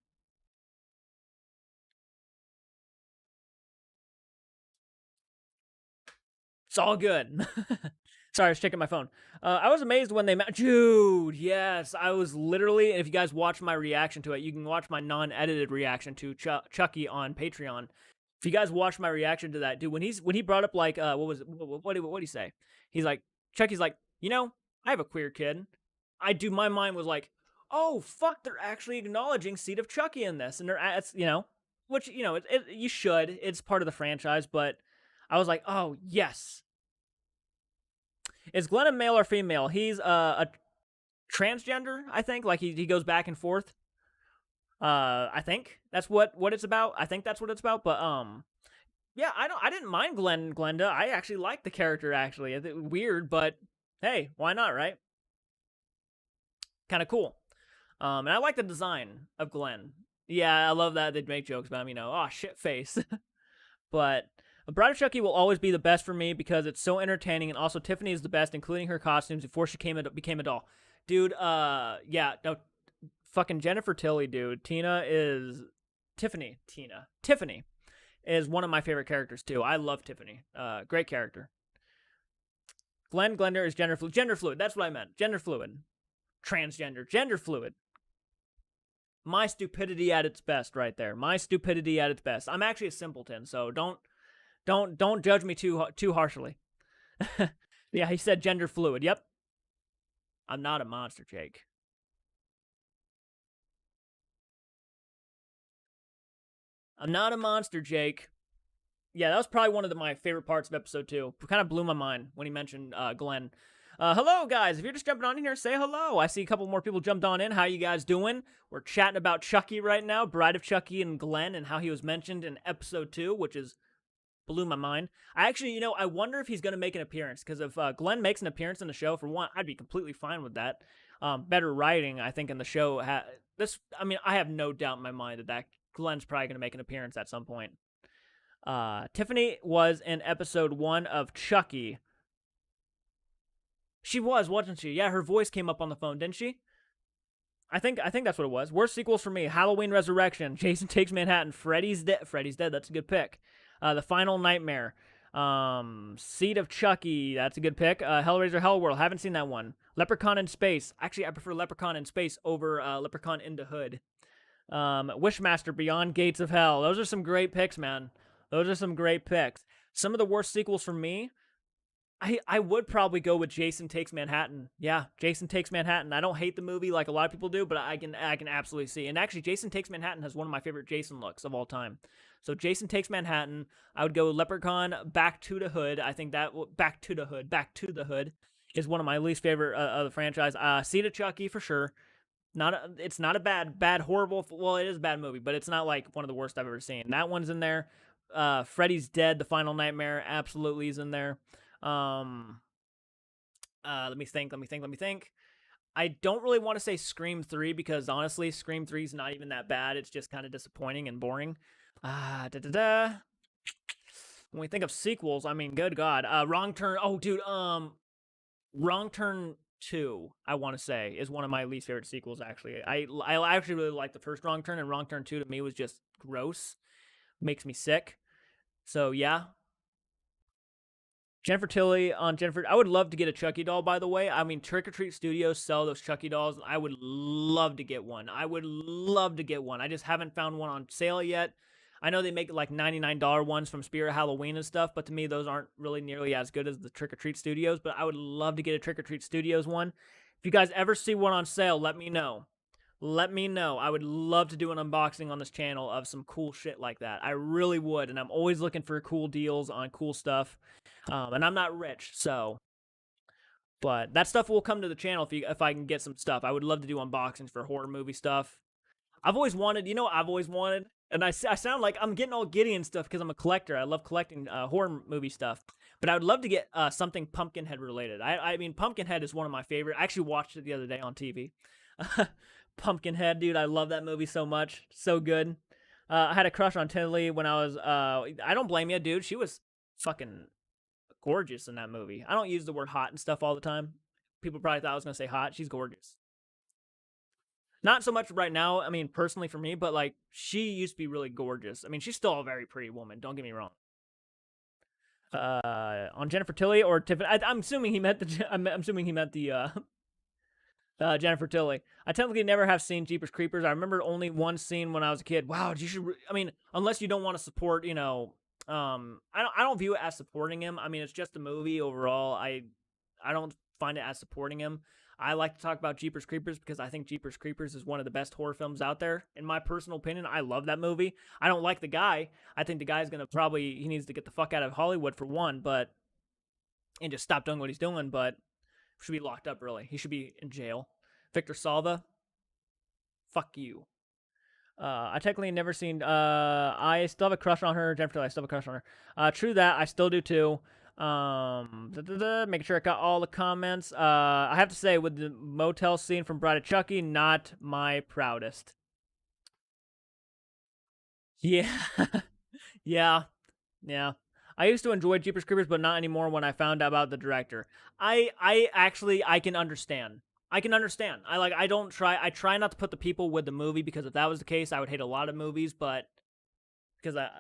It's all good. Sorry, I was checking my phone. I was amazed when they met. Dude, yes. I was literally, if you guys watch my reaction to it, you can watch my non-edited reaction to Chucky on Patreon. If you guys watch my reaction to that, dude, when he brought up like what was it, what did he say? He's like, Chucky's like, I have a queer kid. My mind was like, oh fuck, they're actually acknowledging Seed of Chucky in this, and it's which you should. It's part of the franchise, but I was like, oh yes. Is Glenn a male or female? He's a transgender, I think. Like he goes back and forth. I think that's what it's about. I think that's what it's about. But yeah, I didn't mind Glenda. I actually liked the character. Actually, weird, but hey, why not, right? Kind of cool. And I like the design of Glenn. Yeah, I love that they'd make jokes about him. Oh shit face. But Bride of Chucky will always be the best for me because it's so entertaining, and also Tiffany is the best, including her costumes before she became a doll. Dude, yeah, no, fucking Jennifer Tilly, dude. Tiffany is one of my favorite characters too. I love Tiffany. Great character. Glender is gender fluid. That's what I meant. Gender fluid. Transgender. Gender fluid. My stupidity at its best, right there. My stupidity at its best. I'm actually a simpleton, so don't judge me too harshly. Yeah, he said gender fluid. Yep. I'm not a monster, Jake. I'm not a monster, Jake. Yeah, that was probably one of my favorite parts of episode 2. It kind of blew my mind when he mentioned Glenn. Hello, guys. If you're just jumping on in here, say hello. I see a couple more people jumped on in. How you guys doing? We're chatting about Chucky right now, Bride of Chucky and Glenn, and how he was mentioned in episode 2, which is blew my mind. I actually, I wonder if he's going to make an appearance, because if Glenn makes an appearance in the show, for one, I'd be completely fine with that. Better writing, I think, in the show. I have no doubt in my mind that Glenn's probably going to make an appearance at some point. Tiffany was in episode 1 of Chucky. She was, wasn't she? Yeah, her voice came up on the phone, didn't she? I think that's what it was. Worst sequels for me: Halloween Resurrection, Jason Takes Manhattan, Freddy's Dead. Freddy's Dead. That's a good pick. The Final Nightmare, Seed of Chucky. That's a good pick. Hellraiser Hellworld. Haven't seen that one. Leprechaun in Space. Actually, I prefer Leprechaun in Space over Leprechaun in the Hood. Wishmaster Beyond Gates of Hell. Those are some great picks, man. Those are some great picks. Some of the worst sequels for me, I would probably go with Jason Takes Manhattan. Yeah, Jason Takes Manhattan. I don't hate the movie like a lot of people do, but I can absolutely see. And actually, Jason Takes Manhattan has one of my favorite Jason looks of all time. So Jason Takes Manhattan. I would go Leprechaun Back to the Hood. I think that Back to the Hood is one of my least favorite of the franchise. Seed of Chucky for sure. It's not a bad horrible. Well, it is a bad movie, but it's not like one of the worst I've ever seen. That one's in there. Freddy's Dead, The Final Nightmare, absolutely is in there. Let me think. I don't really want to say Scream 3 because honestly, Scream 3 is not even that bad. It's just kind of disappointing and boring. When we think of sequels, I mean, good God. Wrong Turn. Oh, dude. Wrong Turn 2, I want to say, is one of my least favorite sequels, actually. I actually really like the first Wrong Turn, and Wrong Turn 2 to me was just gross. Makes me sick. So yeah, Jennifer Tilly on Jennifer. I would love to get a Chucky doll, by the way. I mean, Trick or Treat Studios sell those Chucky dolls. I would love to get one. I would love to get one. I just haven't found one on sale yet. I know they make like $99 ones from Spirit Halloween and stuff, but to me, those aren't really nearly as good as the Trick or Treat Studios. But I would love to get a Trick or Treat Studios one. If you guys ever see one on sale, let me know. Let me know. I would love to do an unboxing on this channel of some cool shit like that. I really would, and I'm always looking for cool deals on cool stuff. And I'm not rich, so. But that stuff will come to the channel if I can get some stuff. I would love to do unboxings for horror movie stuff. I've always wanted, you know what I've always wanted? And I sound like I'm getting all giddy and stuff because I'm a collector. I love collecting horror movie stuff. But I would love to get something Pumpkinhead related. I mean, Pumpkinhead is one of my favorite. I actually watched it the other day on TV. Pumpkinhead, dude, I love that movie so much. So good. I had a crush on Tilly when I was, I don't blame you, dude. She was fucking gorgeous in that movie. I don't use the word hot and stuff all the time. People probably thought I was going to say hot. She's gorgeous. Not so much right now, I mean, personally for me, but like, she used to be really gorgeous. I mean, she's still a very pretty woman, don't get me wrong. On Jennifer Tilly or Tiffany? I'm assuming he meant I'm assuming he meant the, Jennifer Tilly. I technically never have seen Jeepers Creepers. I remember only one scene when I was a kid. Wow, you should. I mean, unless you don't want to support, I don't view it as supporting him. I mean, it's just a movie overall. I don't find it as supporting him. I like to talk about Jeepers Creepers because I think Jeepers Creepers is one of the best horror films out there. In my personal opinion, I love that movie. I don't like the guy. I think the guy's gonna he needs to get the fuck out of Hollywood for one, and just stop doing what he's doing. But should be locked up. Really, he should be in jail. Victor Salva, fuck you. I technically never seen. I still have a crush on her. Jennifer, I still have a crush on her. True that. I still do too. Making sure I got all the comments. I have to say, with the motel scene from Bride of Chucky, not my proudest. Yeah, yeah, yeah. I used to enjoy Jeepers Creepers, but not anymore. When I found out about the director, I can understand. I can understand. I try not to put the people with the movie because if that was the case, I would hate a lot of movies. But because but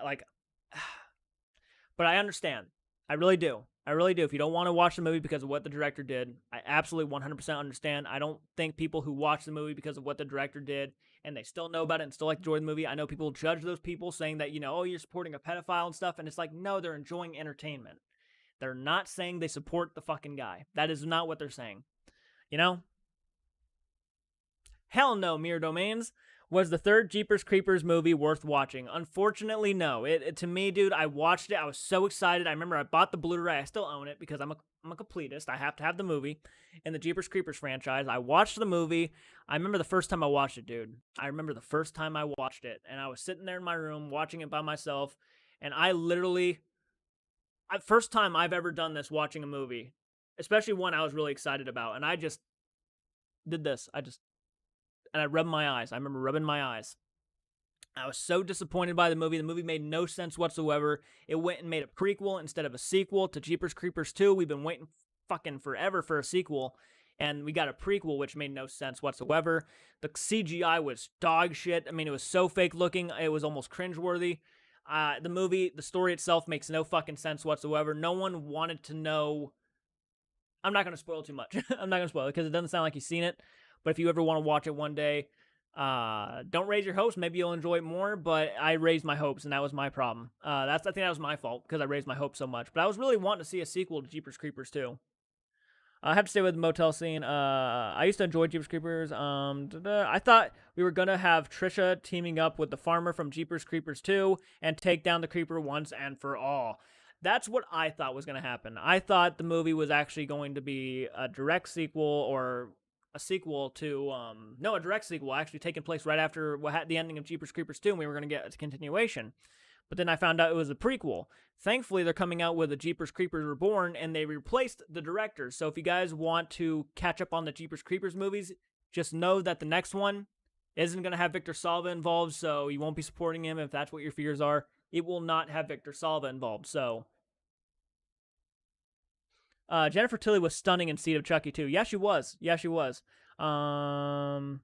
I understand. I really do. I really do. If you don't want to watch the movie because of what the director did, I absolutely 100% understand. I don't think people who watch the movie because of what the director did and they still know about it and still like to enjoy the movie, I know people judge those people saying that, oh, you're supporting a pedophile and stuff. And it's like, no, they're enjoying entertainment. They're not saying they support the fucking guy. That is not what they're saying. You know? Hell no, Mirror Domains. Was the third Jeepers Creepers movie worth watching? Unfortunately, no. To me, dude, I watched it. I was so excited. I remember I bought the Blu-ray. I still own it because I'm a completist. I have to have the movie in the Jeepers Creepers franchise. I watched the movie. I remember the first time I watched it, dude. I remember the first time I watched it, and I was sitting there in my room watching it by myself, and first time I've ever done this watching a movie, especially one I was really excited about, and I just did this. And I rubbed my eyes. I remember rubbing my eyes. I was so disappointed by the movie. The movie made no sense whatsoever. It went and made a prequel instead of a sequel to Jeepers Creepers 2. We've been waiting fucking forever for a sequel, and we got a prequel which made no sense whatsoever. The CGI was dog shit. I mean, it was so fake looking. It was almost cringeworthy. The story itself makes no fucking sense whatsoever. No one wanted to know. I'm not going to spoil too much. I'm not going to spoil it because it doesn't sound like you've seen it. But if you ever want to watch it one day, don't raise your hopes. Maybe you'll enjoy it more. But I raised my hopes, and that was my problem. I think that was my fault because I raised my hopes so much. But I was really wanting to see a sequel to Jeepers Creepers 2. I have to stay with the motel scene. I used to enjoy Jeepers Creepers. I thought we were gonna have Trisha teaming up with the farmer from Jeepers Creepers 2 and take down the creeper once and for all. That's what I thought was gonna happen. I thought the movie was actually going to be a direct sequel or a sequel to a direct sequel actually taking place right after the ending of Jeepers Creepers 2, and we were going to get a continuation. But then I found out it was a prequel. Thankfully, they're coming out with a Jeepers Creepers Reborn, and they replaced the directors. So if you guys want to catch up on the Jeepers Creepers movies, just know that the next one isn't going to have Victor Salva involved, so you won't be supporting him if that's what your fears are. It will not have Victor Salva involved, so... Jennifer Tilly was stunning in Seed of Chucky too. Yeah, she was. But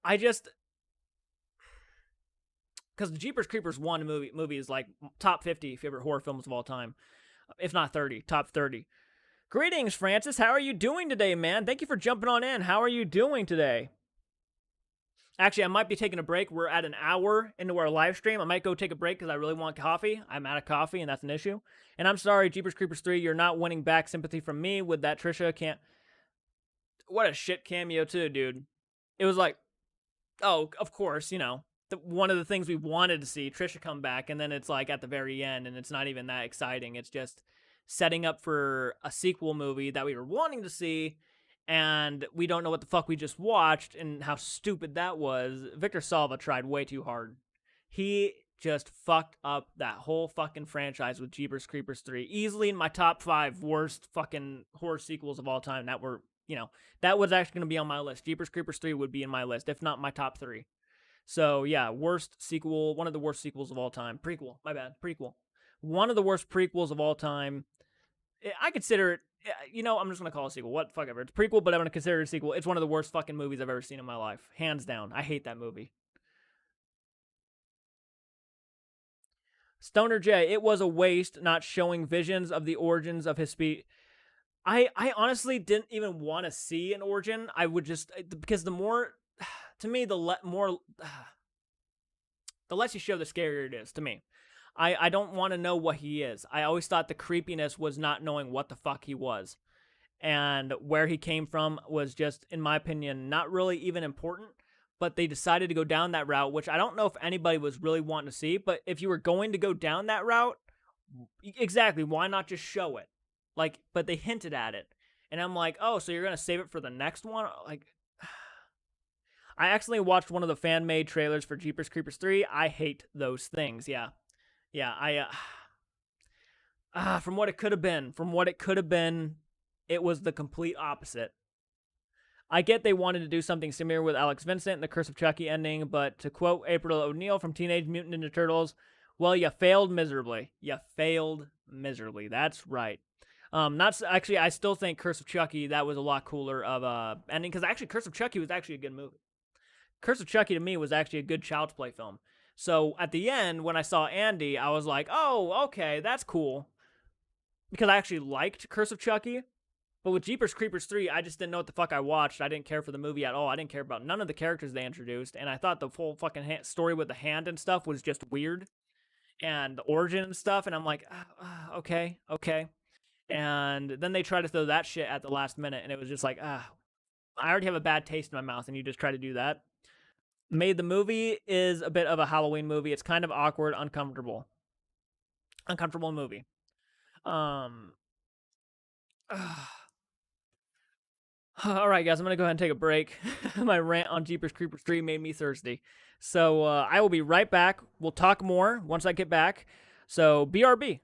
I just because the Jeepers Creepers 1 movie is like top 50 favorite horror films of all time, if not 30, top 30. Greetings, Francis. How are you doing today, man? Thank you for jumping on in. How are you doing today? Actually, I might be taking a break. We're at an hour into our live stream. I might go take a break because I really want coffee. I'm out of coffee, and that's an issue. And I'm sorry, Jeepers Creepers 3, you're not winning back sympathy from me with that Trisha can't. What a shit cameo, too, dude. It was like, oh, of course, one of the things we wanted to see, Trisha come back, and then it's like at the very end, and it's not even that exciting. It's just setting up for a sequel movie that we were wanting to see, and we don't know what the fuck we just watched and how stupid that was. Victor Salva tried way too hard. He just fucked up that whole fucking franchise with Jeepers Creepers 3. Easily in my top 5 worst fucking horror sequels of all time that were, that was actually going to be on my list. Jeepers Creepers 3 would be in my list, if not my top 3. So, yeah, worst sequel, one of the worst sequels of all time. Prequel, my bad, prequel. One of the worst prequels of all time. I consider it, I'm just going to call it a sequel. What, fuck ever. It's a prequel, but I'm going to consider it a sequel. It's one of the worst fucking movies I've ever seen in my life. Hands down. I hate that movie. Stoner J, it was a waste not showing visions of the origins of his speech. I honestly didn't even want to see an origin. I would just, because the more, to me, the less you show, the scarier it is, to me. I don't want to know what he is. I always thought the creepiness was not knowing what the fuck he was. And where he came from was just, in my opinion, not really even important. But they decided to go down that route, which I don't know if anybody was really wanting to see. But if you were going to go down that route, exactly, why not just show it? Like, but they hinted at it. And I'm like, oh, so you're going to save it for the next one? Like, I accidentally watched one of the fan-made trailers for Jeepers Creepers 3. I hate those things, yeah. Yeah, from what it could have been, it was the complete opposite. I get they wanted to do something similar with Alex Vincent and the Curse of Chucky ending, but to quote April O'Neil from Teenage Mutant Ninja Turtles, well, you failed miserably. You failed miserably. That's right. Not actually. I still think Curse of Chucky, that was a lot cooler of ending, because actually Curse of Chucky was actually a good movie. Curse of Chucky to me was actually a good Child's Play film. So at the end, when I saw Andy, I was like, oh, okay, that's cool, because I actually liked Curse of Chucky. But with Jeepers Creepers 3, I just didn't know what the fuck I watched. I didn't care for the movie at all. I didn't care about none of the characters they introduced. And I thought the full fucking story with the hand and stuff was just weird. And the origin and stuff. And I'm like, okay. And then they tried to throw that shit at the last minute. And it was just like, I already have a bad taste in my mouth. And you just try to do that. Made the movie is a bit of a Halloween movie. It's kind of awkward, uncomfortable movie. All right, guys, I'm going to go ahead and take a break. My rant on Jeepers Creepers 3 made me thirsty. So I will be right back. We'll talk more once I get back. So BRB.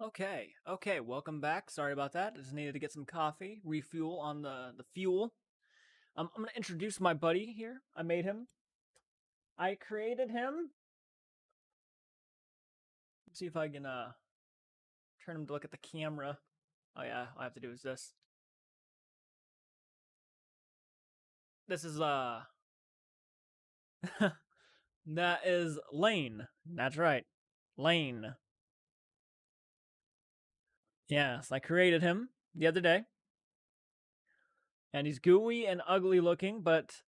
Okay, welcome back. Sorry about that. I just needed to get some coffee, refuel on the fuel. I'm gonna introduce my buddy here. I made him. I created him. Let's see if I can turn him to look at the camera. Oh yeah, all I have to do is this. This is that is Lane. That's right. Lane. Yes, I created him the other day. And he's gooey and ugly looking, but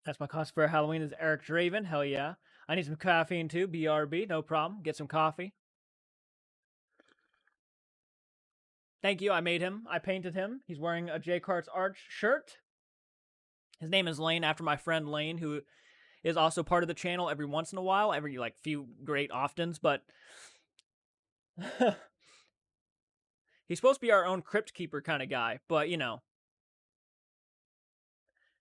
that's my cost for Halloween is Eric Draven. Hell yeah. I need some caffeine too. BRB, no problem. Get some coffee. Thank you. I made him. I painted him. He's wearing a JCARTS Arts shirt. His name is Lane, after my friend Lane, who is also part of the channel every once in a while, every like few great oftens, but he's supposed to be our own crypt keeper kind of guy, but you know.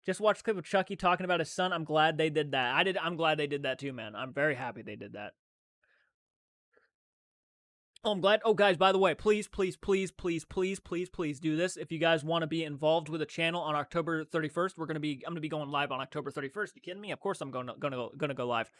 Just watched a clip of Chucky talking about his son. I'm glad they did that. I'm glad they did that too, man. I'm very happy they did that. Oh, I'm glad. Oh, guys, by the way, please do this. If you guys want to be involved with the channel on October 31st, I'm gonna be going live on October 31st. You kidding me? Of course I'm gonna go live.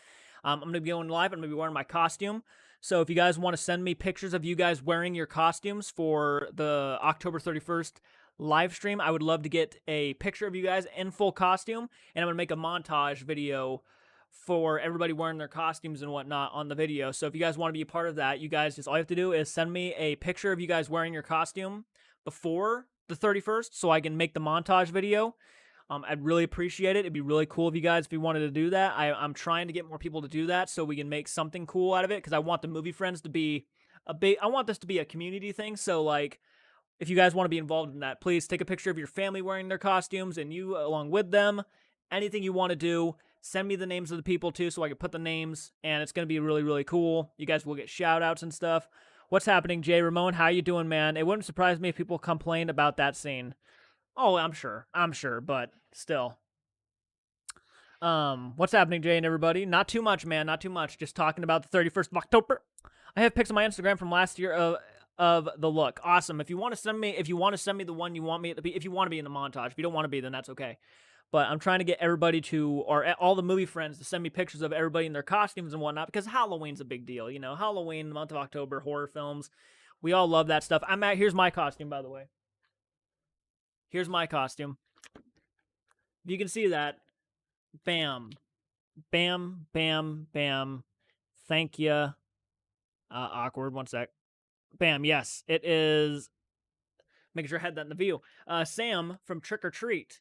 I'm gonna be going live. I'm gonna be wearing my costume. So if you guys want to send me pictures of you guys wearing your costumes for the October 31st live stream, I would love to get a picture of you guys in full costume, and I'm gonna make a montage video for everybody wearing their costumes and whatnot on the video. So if you guys want to be a part of that, you guys just all you have to do is send me a picture of you guys wearing your costume before the 31st so I can make the montage video. I'd really appreciate it. It'd be really cool if you guys, if you wanted to do that. I'm trying to get more people to do that so we can make something cool out of it, because I want the movie friends to be I want this to be a community thing. So like, if you guys want to be involved in that, please take a picture of your family wearing their costumes and you along with them. Anything you want to do, send me the names of the people too so I can put the names, and it's going to be really, really cool. You guys will get shout outs and stuff. What's happening, Jay Ramon? How you doing, man? It wouldn't surprise me if people complained about that scene. Oh, I'm sure, but still. What's happening, Jay and everybody? Not too much, man, not too much. Just talking about the 31st of October. I have pics on my Instagram from last year of the look. Awesome. If you want to send me the one you want me to be, if you want to be in the montage. If you don't want to be, then that's okay. But I'm trying to get everybody to, or all the movie friends, to send me pictures of everybody in their costumes and whatnot, because Halloween's a big deal. You know, Halloween, the month of October, horror films. We all love that stuff. Here's my costume, by the way. Here's my costume. You can see that. Bam. Bam, bam, bam. Thank you. Awkward. One sec. Bam. Yes, it is. Making sure I had that in the view. Sam from Trick or Treat.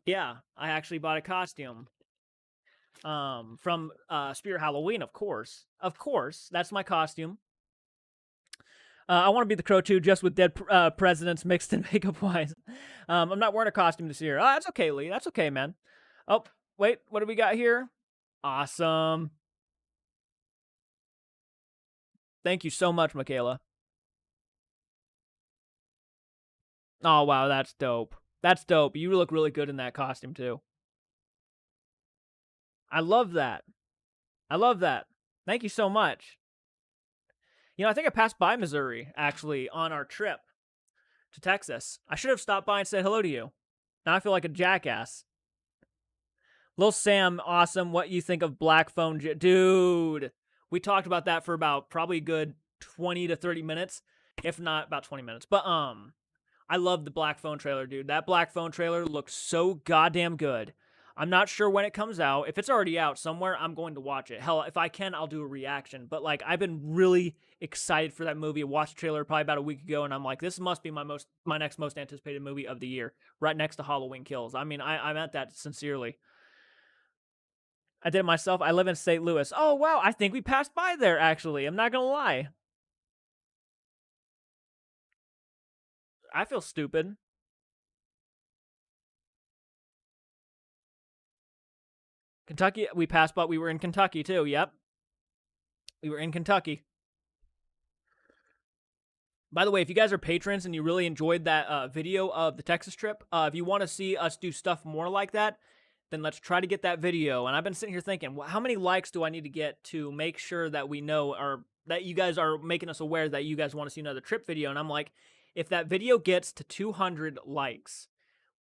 Yeah, I actually bought a costume. From Spirit Halloween, of course. Of course, that's my costume. I want to be the Crow too, just with dead presidents mixed in makeup wise. I'm not wearing a costume this year. Oh, that's okay, Lee. That's okay, man. Oh, wait, what do we got here? Awesome. Thank you so much, Michaela. Oh, wow, that's dope. That's dope. You look really good in that costume too. I love that. I love that. Thank you so much. You know, I think I passed by Missouri, actually, on our trip to Texas. I should have stopped by and said hello to you. Now I feel like a jackass. Lil Sam, awesome. What you think of Black Phone? Dude, we talked about that for about probably a good 20 to 30 minutes, if not about 20 minutes. But I love the Black Phone trailer, dude. That Black Phone trailer looks so goddamn good. I'm not sure when it comes out. If it's already out somewhere, I'm going to watch it. Hell, if I can, I'll do a reaction. But like, I've been really excited for that movie. I watched the trailer probably about a week ago, and I'm like, this must be my next most anticipated movie of the year, right next to Halloween Kills. I mean, I meant that sincerely. I did it myself. I live in St. Louis. Oh, wow. I think we passed by there, actually. I'm not going to lie. I feel stupid. Kentucky, we passed by. We were in Kentucky, too. Yep. We were in Kentucky. By the way, if you guys are patrons and you really enjoyed that video of the Texas trip, if you want to see us do stuff more like that, then let's try to get that video. And I've been sitting here thinking, well, how many likes do I need to get to make sure that we know, or that you guys are making us aware that you guys want to see another trip video? And I'm like, if that video gets to 200 likes,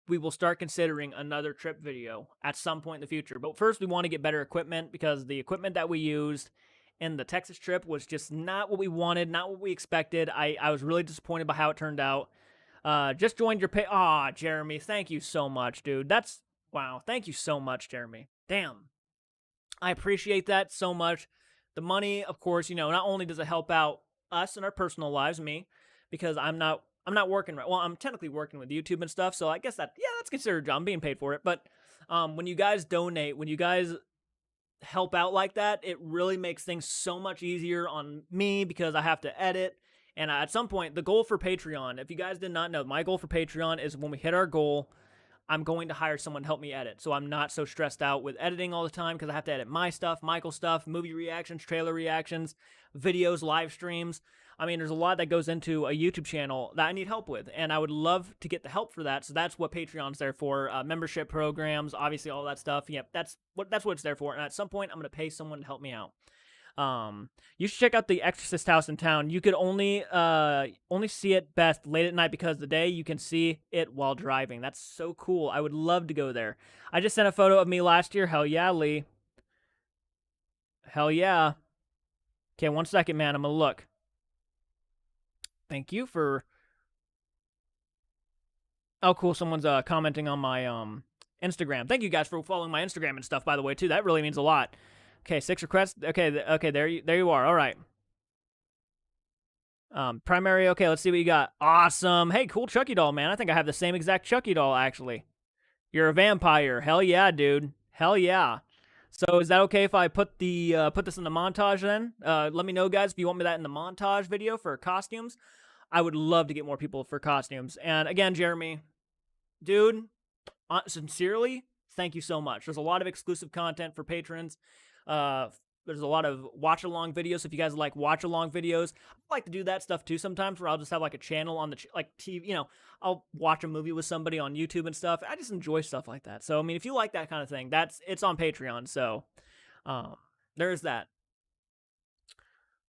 we will start considering another trip video at some point in the future. But first, we want to get better equipment, because the equipment that we used in the Texas trip was just not what we wanted, not what we expected. I was really disappointed by how it turned out. Just joined your pay. Aw, Jeremy, thank you so much, dude. That's, wow. Thank you so much, Jeremy. Damn. I appreciate that so much. The money, of course, not only does it help out us in our personal lives, me, because I'm not working right. Well, I'm technically working with YouTube and stuff, so I guess that's considered a job. I'm being paid for it. But when you guys donate, when you guys help out like that, it really makes things so much easier on me, because I have to edit. And at some point, the goal for Patreon, if you guys did not know, my goal for Patreon is when we hit our goal, I'm going to hire someone to help me edit. So I'm not so stressed out with editing all the time, because I have to edit my stuff, Michael's stuff, movie reactions, trailer reactions, videos, live streams. I mean, there's a lot that goes into a YouTube channel that I need help with, and I would love to get the help for that. So that's what Patreon's there for. Membership programs, obviously all that stuff. Yep, that's what it's there for. And at some point, I'm going to pay someone to help me out. You should check out the Exorcist house in town. You could only see it best late at night, because the day you can see it while driving. That's so cool. I would love to go there. I just sent a photo of me last year. Hell yeah, Lee. Hell yeah. Okay, 1 second, man. I'm gonna look. Thank you for... Oh, cool. Someone's commenting on my Instagram. Thank you guys for following my Instagram and stuff, by the way, too. That really means a lot. Okay, 6 requests. Okay, there you are. All right. Primary. Okay, let's see what you got. Awesome. Hey, cool Chucky doll, man. I think I have the same exact Chucky doll, actually. You're a vampire. Hell yeah, dude. Hell yeah. So is that okay if I put this in the montage then? Let me know, guys, if you want me that in the montage video for costumes. I would love to get more people for costumes. And again, Jeremy, dude, sincerely, thank you so much. There's a lot of exclusive content for patrons. There's a lot of watch-along videos. If you guys like watch-along videos, I like to do that stuff too sometimes, where I'll just have like a channel on the TV. I'll watch a movie with somebody on YouTube and stuff. I just enjoy stuff like that. So I mean, if you like that kind of thing, it's on Patreon. So there's that.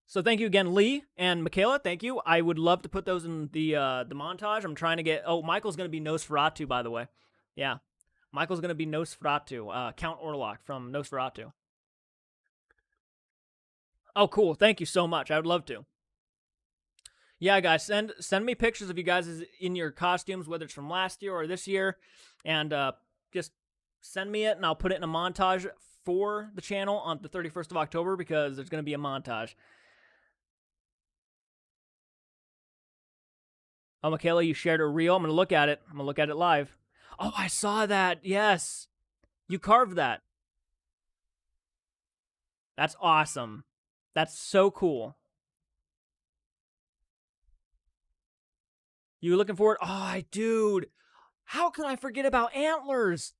So thank you again, Lee and Michaela. Thank you. I would love to put those in the montage. I'm trying to get... Oh, Michael's going to be Nosferatu, by the way. Yeah. Michael's going to be Nosferatu. Count Orlok from Nosferatu. Oh, cool. Thank you so much. I would love to. Yeah, guys, send me pictures of you guys in your costumes, whether it's from last year or this year. And just send me it, and I'll put it in a montage for the channel on the 31st of October, because there's going to be a montage. Oh, Michaela, you shared a reel. I'm going to look at it. I'm going to look at it live. Oh, I saw that. Yes. You carved that. That's awesome. That's so cool. You looking forward? Oh, dude. How can I forget about Antlers?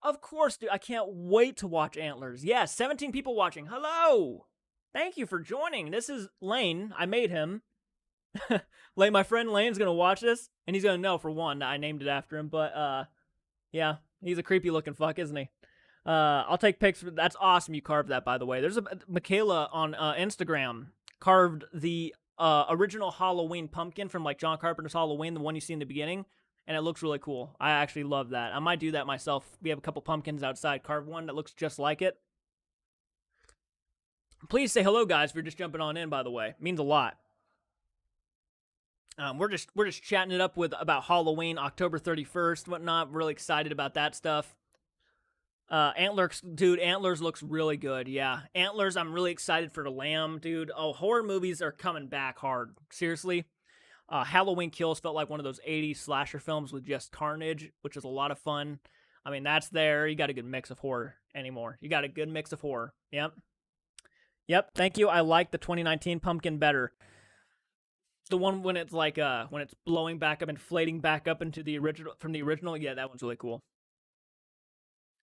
Of course, dude. I can't wait to watch Antlers. Yes, 17 people watching. Hello. Thank you for joining. This is Lane. I made him. Lane, my friend Lane's going to watch this, and he's going to know, for one, I named it after him. But, yeah, he's a creepy looking fuck, isn't he? I'll take pics. That's awesome. You carved that, by the way. There's Michaela on Instagram carved the original Halloween pumpkin from like John Carpenter's Halloween, the one you see in the beginning, and it looks really cool. I actually love that. I might do that myself. We have a couple pumpkins outside. Carved one that looks just like it. Please say hello, guys, if you're just jumping on in, by the way. It means a lot. We're just chatting it up about Halloween, October 31st, whatnot. Really excited about that stuff. Antlers looks really good. Yeah, Antlers. I'm really excited for the Lamb, dude. Oh, horror movies are coming back hard. Seriously, Halloween Kills felt like one of those 80s slasher films with just carnage, which is a lot of fun. I mean, that's there. You got a good mix of horror anymore. You got a good mix of horror. Yep. Thank you. I like the 2019 pumpkin better. The one when it's like when it's blowing back up, inflating back up into the original from the original. Yeah, that one's really cool.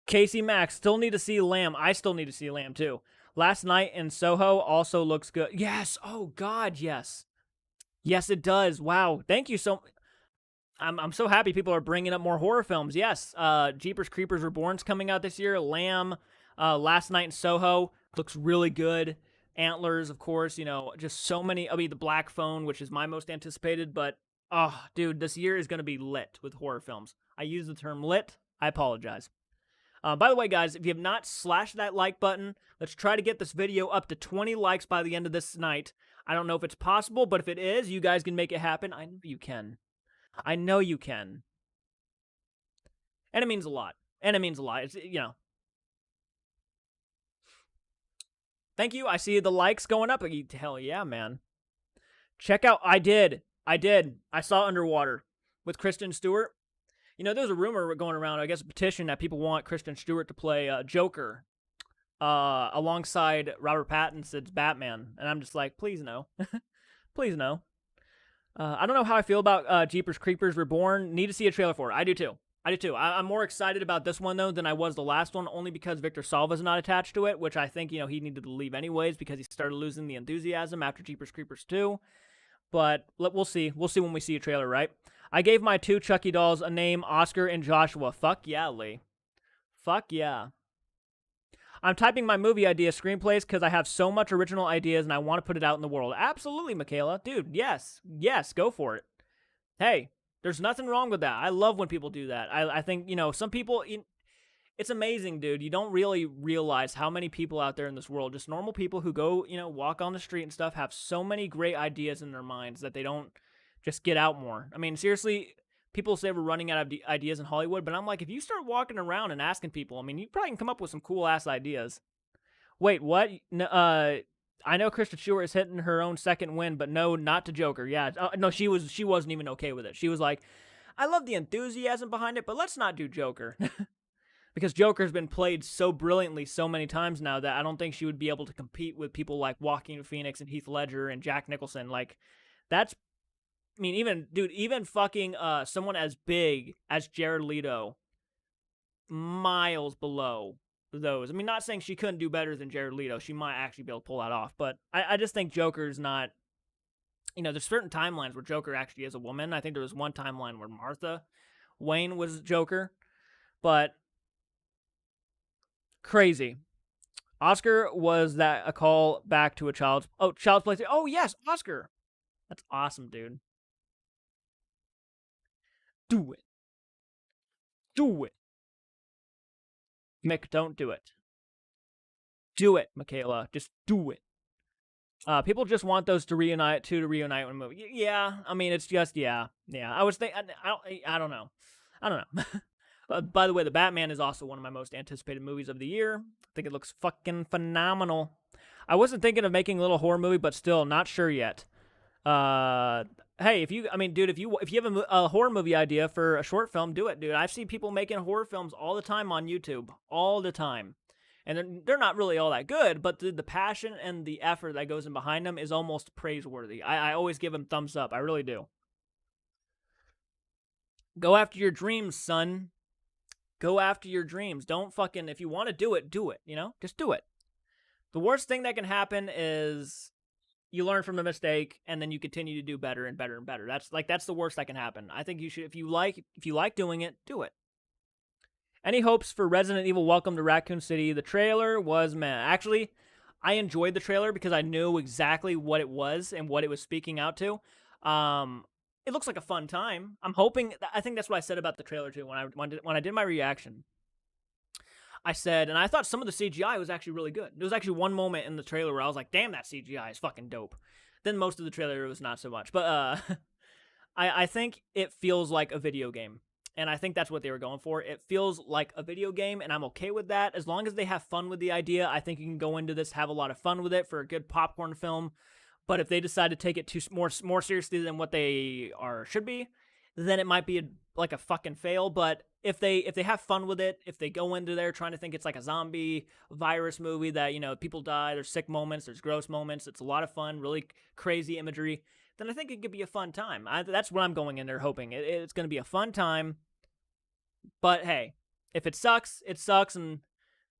Casey Max, still need to see Lamb. I still need to see Lamb too. Last Night in Soho also looks good. Yes. Oh God, yes. Yes, it does. Wow. Thank you so. I'm so happy people are bringing up more horror films. Yes, Jeepers Creepers Reborn's coming out this year. Lamb, Last Night in Soho looks really good. Antlers, of course, just so many. I mean, The Black Phone, which is my most anticipated, but oh, dude, this year is going to be lit with horror films. I use the term lit. I apologize. By the way, guys, if you have not slashed that like button, let's try to get this video up to 20 likes by the end of this night. I don't know if it's possible, but if it is, you guys can make it happen. I know you can. I know you can. And it means a lot. And it means a lot. It's, Thank you. I see the likes going up. Hell yeah, man. Check out. I did. I saw Underwater with Kristen Stewart. There's a rumor going around, I guess a petition, that people want Kristen Stewart to play Joker alongside Robert Pattinson's Batman. And I'm just like, please no. Please no. I don't know how I feel about Jeepers Creepers Reborn. Need to see a trailer for it. I do too. I'm more excited about this one, though, than I was the last one, only because Victor Salva's not attached to it, which I think, he needed to leave anyways because he started losing the enthusiasm after Jeepers Creepers 2. But we'll see. We'll see when we see a trailer, right? I gave my 2 Chucky dolls a name, Oscar and Joshua. Fuck yeah, Lee. Fuck yeah. I'm typing my movie idea screenplays because I have so much original ideas and I want to put it out in the world. Absolutely, Michaela. Dude, yes. Yes, go for it. Hey, there's nothing wrong with that. I love when people do that. I think, some people, it's amazing, dude. You don't really realize how many people out there in this world, just normal people who go, walk on the street and stuff, have so many great ideas in their minds that they don't just get out more. I mean, seriously, people say we're running out of ideas in Hollywood, but I'm like, if you start walking around and asking people, I mean, you probably can come up with some cool-ass ideas. Wait, what? I know Kristen Stewart is hitting her own second win, but no, not to Joker. Yeah, no, she wasn't even okay with it. She was like, I love the enthusiasm behind it, but let's not do Joker. Because Joker's been played so brilliantly so many times now that I don't think she would be able to compete with people like Joaquin Phoenix and Heath Ledger and Jack Nicholson. Like, that's, I mean, even fucking someone as big as Jared Leto, miles below those. I mean, not saying she couldn't do better than Jared Leto. She might actually be able to pull that off. But I just think Joker's not, there's certain timelines where Joker actually is a woman. I think there was one timeline where Martha Wayne was Joker. But crazy. Oscar, was that a call back to a Child's Play? Oh, yes, Oscar. That's awesome, dude. Do it. Do it. Mick, don't do it. Do it, Michaela. Just do it. People just want those to reunite in a movie. Yeah, I mean, it's just, yeah. I was thinking, I don't know. By the way, The Batman is also one of my most anticipated movies of the year. I think it looks fucking phenomenal. I wasn't thinking of making a little horror movie, but still, not sure yet. Hey, if you have a horror movie idea for a short film, do it, dude. I've seen people making horror films all the time on YouTube, all the time. And they're not really all that good, but the passion and the effort that goes in behind them is almost praiseworthy. I always give them thumbs up. I really do. Go after your dreams, son. Go after your dreams. Don't fucking, if you want to do it, Just do it. The worst thing that can happen is you learn from the mistake and then you continue to do better and better and better. That's the worst that can happen. I think you should, if you like doing it, do it. Any hopes for Resident Evil Welcome to Raccoon City? The trailer was meh. Actually, I enjoyed the trailer because I knew exactly what it was and what it was speaking out to. It looks like a fun time. I'm hoping, I think that's what I said about the trailer too when I did my reaction. I said, and I thought some of the CGI was actually really good. There was actually one moment in the trailer where I was like, damn, that CGI is fucking dope. Then most of the trailer was not so much. But I think it feels like a video game. And I think that's what they were going for. It feels like a video game, and I'm okay with that. As long as they have fun with the idea, I think you can go into this, have a lot of fun with it for a good popcorn film. But if they decide to take it more seriously than what they should be, then it might be a fucking fail. But if they have fun with it, if they go into there trying to think it's like a zombie virus movie that, people die, there's sick moments, there's gross moments, it's a lot of fun, really crazy imagery, then I think it could be a fun time. That's what I'm going in there hoping. It's going to be a fun time. But hey, if it sucks, it sucks, and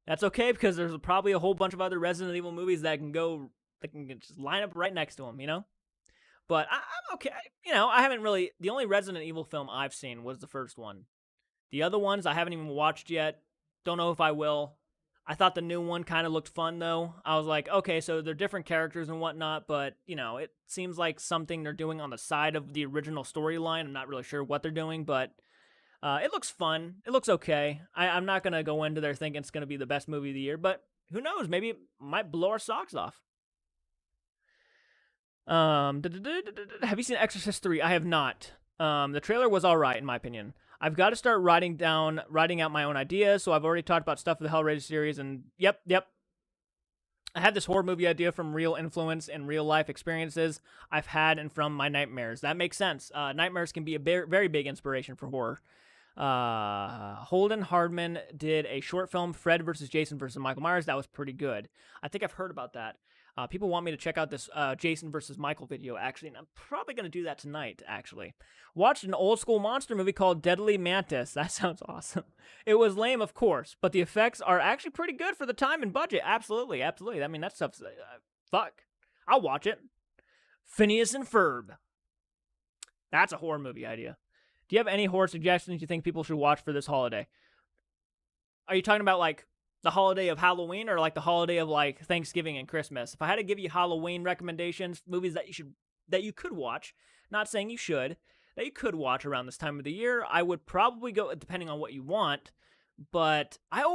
that's okay because there's probably a whole bunch of other Resident Evil movies that can just line up right next to them, But I'm okay. I haven't really. The only Resident Evil film I've seen was the first one. The other ones I haven't even watched yet. Don't know if I will. I thought the new one kind of looked fun, though. I was like, okay, so they're different characters and whatnot, but, it seems like something they're doing on the side of the original storyline. I'm not really sure what they're doing, but it looks fun. It looks okay. I'm not going to go into there thinking it's going to be the best movie of the year, but who knows? Maybe it might blow our socks off. Have you seen Exorcist 3? I have not. The trailer was all right, in my opinion. I've got to start writing out my own ideas, so I've already talked about stuff for the Hellraiser series, and yep. I had this horror movie idea from real influence and real life experiences I've had and from my nightmares. That makes sense. Nightmares can be a very big inspiration for horror. Holden Hardman did a short film, Fred versus Jason versus Michael Myers. That was pretty good. I think I've heard about that. People want me to check out this Jason versus Michael video, actually, and I'm probably going to do that tonight, actually. Watched an old school monster movie called Deadly Mantis. That sounds awesome. It was lame, of course, but the effects are actually pretty good for the time and budget. Absolutely. I mean, that stuff's... fuck. I'll watch it. Phineas and Ferb. That's a horror movie idea. Do you have any horror suggestions you think people should watch for this holiday? Are you talking about, like, the holiday of Halloween or like the holiday of like Thanksgiving and Christmas? If I had to give you Halloween recommendations, movies that you could watch, not saying you should, that you could watch around this time of the year, I would probably go, depending on what you want, but I've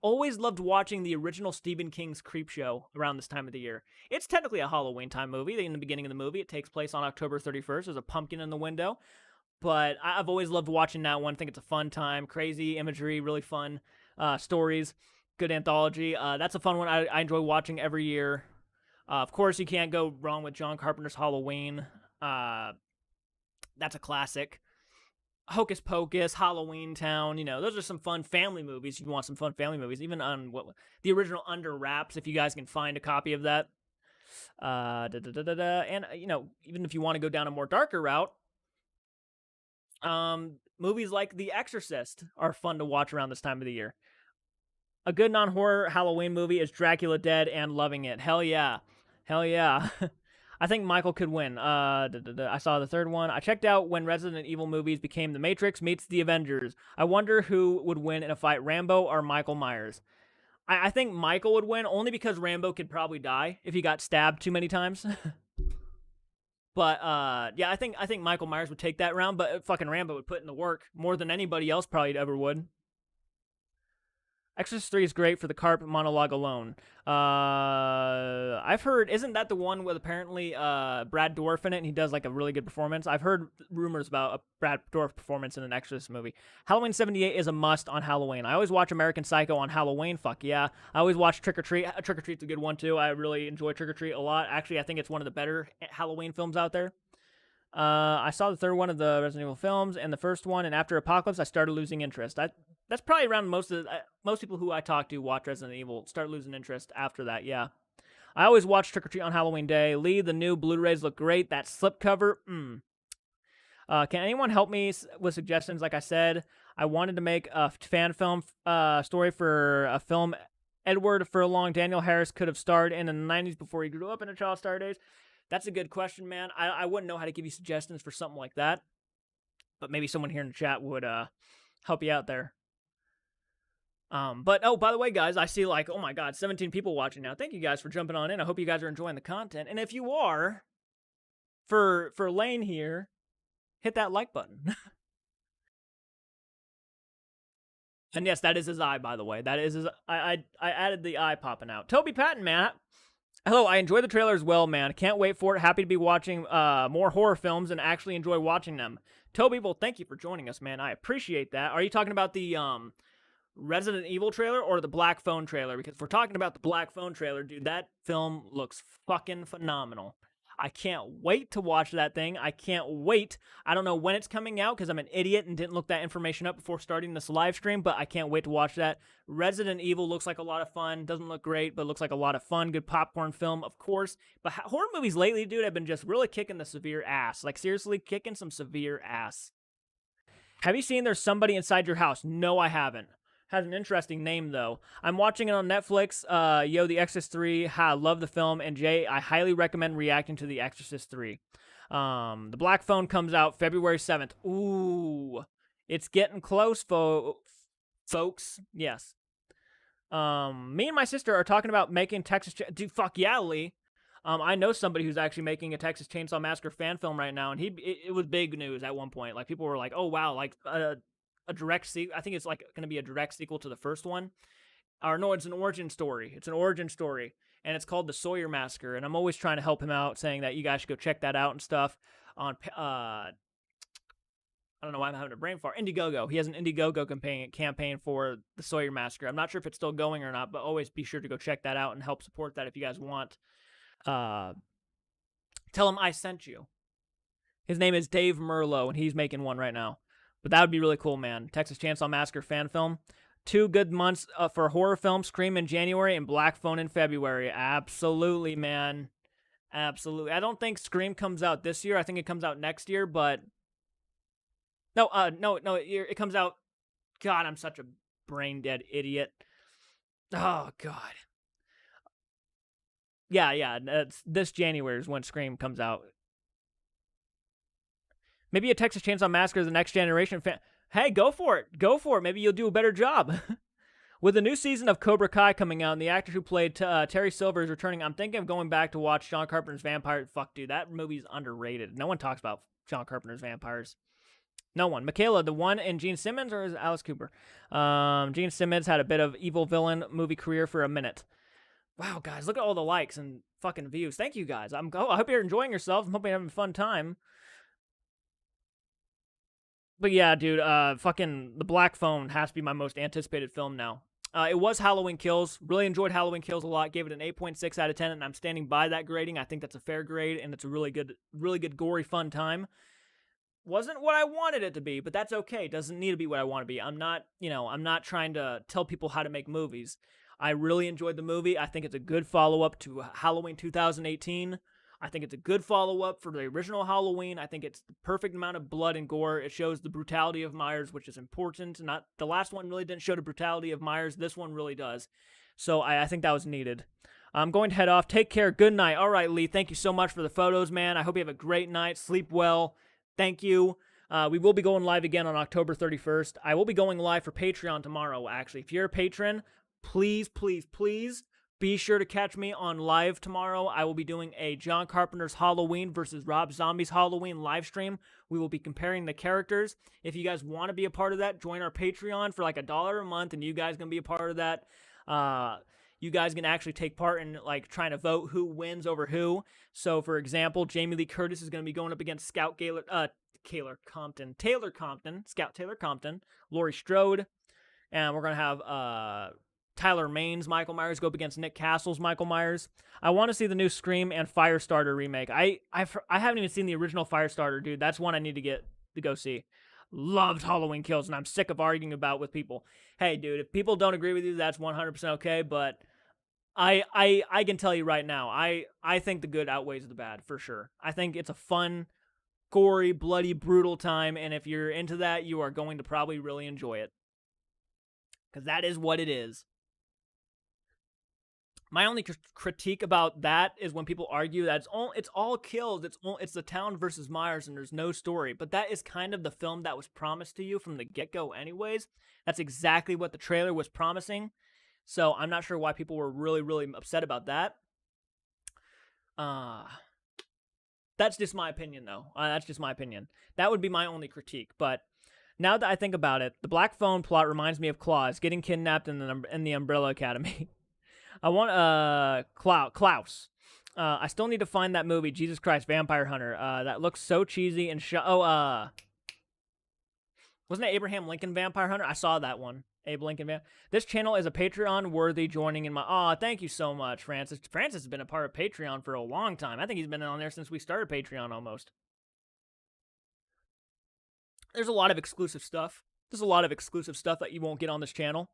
always loved watching the original Stephen King's Creepshow around this time of the year. It's technically a Halloween time movie. In the beginning of the movie, it takes place on October 31st. There's a pumpkin in the window, but I've always loved watching that one. I think it's a fun time, crazy imagery, really fun stories, good anthology. That's a fun one I enjoy watching every year. Of course, you can't go wrong with John Carpenter's Halloween. That's a classic. Hocus Pocus, Halloween Town, those are some fun family movies. You want some fun family movies, even on the original Under Wraps, if you guys can find a copy of that. And, even if you want to go down a more darker route, movies like The Exorcist are fun to watch around this time of the year. A good non-horror Halloween movie is Dracula Dead and Loving It. Hell yeah. I think Michael could win. I saw the third one. I checked out when Resident Evil movies became The Matrix meets The Avengers. I wonder who would win in a fight, Rambo or Michael Myers. I think Michael would win only because Rambo could probably die if he got stabbed too many times. But, yeah, I think Michael Myers would take that round, but fucking Rambo would put in the work more than anybody else probably ever would. Exorcist 3 is great for the carp monologue alone. I've heard, isn't that the one with apparently Brad Dourif in it, and he does like a really good performance? I've heard rumors about a Brad Dourif performance in an Exorcist movie. Halloween 78 is a must on Halloween. I always watch American Psycho on Halloween. Fuck yeah. I always watch Trick or Treat. Trick or Treat's a good one too. I really enjoy Trick or Treat a lot. Actually, I think it's one of the better Halloween films out there. I saw the third one of the Resident Evil films and the first one, and after Apocalypse, I started losing interest. That's probably around most people who I talk to watch Resident Evil start losing interest after that, yeah. I always watch Trick or Treat on Halloween Day. Lee, the new Blu-rays look great. That slipcover, Can anyone help me with suggestions? Like I said, I wanted to make a fan film story for a film Edward Furlong Daniel Harris could have starred in the 90s before he grew up in a child star days. That's a good question, man. I wouldn't know how to give you suggestions for something like that, but maybe someone here in the chat would help you out there. But, oh, by the way, guys, I see, like, oh my god, 17 people watching now. Thank you guys for jumping on in. I hope you guys are enjoying the content. And if you are, for Lane here, hit that like button. And yes, that is his eye, by the way. That is his... I added the eye popping out. Toby Patton, man. Hello, I enjoy the trailer as well, man. Can't wait for it. Happy to be watching more horror films and actually enjoy watching them. Toby, well, thank you for joining us, man. I appreciate that. Are you talking about the Resident Evil trailer or the Black Phone trailer? Because if we're talking about the Black Phone trailer, dude, that film looks fucking phenomenal. I can't wait to watch that thing. I can't wait. I don't know when it's coming out because I'm an idiot and didn't look that information up before starting this live stream, but I can't wait to watch that. Resident Evil looks like a lot of fun. Doesn't look great, but looks like a lot of fun. Good popcorn film, of course. But horror movies lately, dude, have been just really kicking the severe ass. Like, seriously, kicking some severe ass. Have you seen There's Somebody Inside Your House? No, I haven't. has an interesting name though. I'm watching it on Netflix. The Exorcist 3. Love the film, and Jay, I highly recommend reacting to The Exorcist 3. The Black Phone comes out February 7th. Ooh, it's getting close, folks. Yes. Me and my sister are talking about making dude, fuck yeah, Lee. I know somebody who's actually making a Texas Chainsaw Massacre fan film right now, and it was big news at one point. Like, people were like, "Oh wow, like a direct sequel." I think it's like going to be a direct sequel to the first one. Or no, it's an origin story. It's an origin story, and it's called the Sawyer Massacre. And I'm always trying to help him out, saying that you guys should go check that out and stuff. On I don't know why I'm having a brain fart. Indiegogo. He has an Indiegogo campaign for the Sawyer Massacre. I'm not sure if it's still going or not, but always be sure to go check that out and help support that if you guys want. Tell him I sent you. His name is Dave Merlo, and he's making one right now. But that would be really cool, man. Texas Chainsaw Massacre fan film. 2 good months for horror film. Scream in January and Black Phone in February. Absolutely, man. Absolutely. I don't think Scream comes out this year. I think it comes out next year, but... No, it comes out... God, I'm such a brain-dead idiot. Oh, God. Yeah, this January is when Scream comes out. Maybe a Texas Chainsaw Massacre is the next generation fan. Hey, go for it. Go for it. Maybe you'll do a better job. With the new season of Cobra Kai coming out and the actor who played Terry Silver is returning, I'm thinking of going back to watch John Carpenter's Vampire. Fuck, dude, that movie's underrated. No one talks about John Carpenter's Vampires. No one. Michaela, the one in Gene Simmons, or is it Alice Cooper? Gene Simmons had a bit of evil villain movie career for a minute. Wow, guys, look at all the likes and fucking views. Thank you, guys. I hope you're enjoying yourselves. I hope you're having a fun time. But yeah, dude, fucking The Black Phone has to be my most anticipated film now. It was Halloween Kills. Really enjoyed Halloween Kills a lot. Gave it an 8.6 out of 10, and I'm standing by that grading. I think that's a fair grade, and it's a really good, gory, fun time. Wasn't what I wanted it to be, but that's okay. It doesn't need to be what I want to be. I'm not trying to tell people how to make movies. I really enjoyed the movie. I think it's a good follow-up to Halloween 2018. I think it's a good follow-up for the original Halloween. I think it's the perfect amount of blood and gore. It shows the brutality of Myers, which is important. Not the last one really didn't show the brutality of Myers. This one really does. So I think that was needed. I'm going to head off. Take care. Good night. All right, Lee. Thank you so much for the photos, man. I hope you have a great night. Sleep well. Thank you. We will be going live again on October 31st. I will be going live for Patreon tomorrow, actually. If you're a patron, please be sure to catch me on live tomorrow. I will be doing a John Carpenter's Halloween versus Rob Zombie's Halloween live stream. We will be comparing the characters. If you guys want to be a part of that, join our Patreon for like $1 a month, and you guys can be a part of that. You guys can actually take part in like trying to vote who wins over who. So, for example, Jamie Lee Curtis is going to be going up against Scout Taylor Compton, Laurie Strode, and we're going to have Tyler Maine's Michael Myers go up against Nick Castle's Michael Myers. I want to see the new Scream and Firestarter remake. I haven't even seen the original Firestarter, dude. That's one I need to go see. Loved Halloween Kills, and I'm sick of arguing about with people. Hey, dude, if people don't agree with you, that's 100% okay, but I can tell you right now, I think the good outweighs the bad, for sure. I think it's a fun, gory, bloody, brutal time, and if you're into that, you are going to probably really enjoy it. Because that is what it is. My only critique about that is when people argue that it's all kills, it's the town versus Myers, and there's no story. But that is kind of the film that was promised to you from the get-go anyways. That's exactly what the trailer was promising. So I'm not sure why people were really, really upset about that. That's just my opinion, though. That's just my opinion. That would be my only critique. But now that I think about it, the Black Phone plot reminds me of Claus getting kidnapped in the Umbrella Academy. I want Klaus. I still need to find that movie, Jesus Christ Vampire Hunter. That looks so cheesy and wasn't it Abraham Lincoln Vampire Hunter? I saw that one. Abe Lincoln This channel is a Patreon worthy joining in my thank you so much, Francis. Francis has been a part of Patreon for a long time. I think he's been on there since we started Patreon almost. There's a lot of exclusive stuff. There's a lot of exclusive stuff that you won't get on this channel.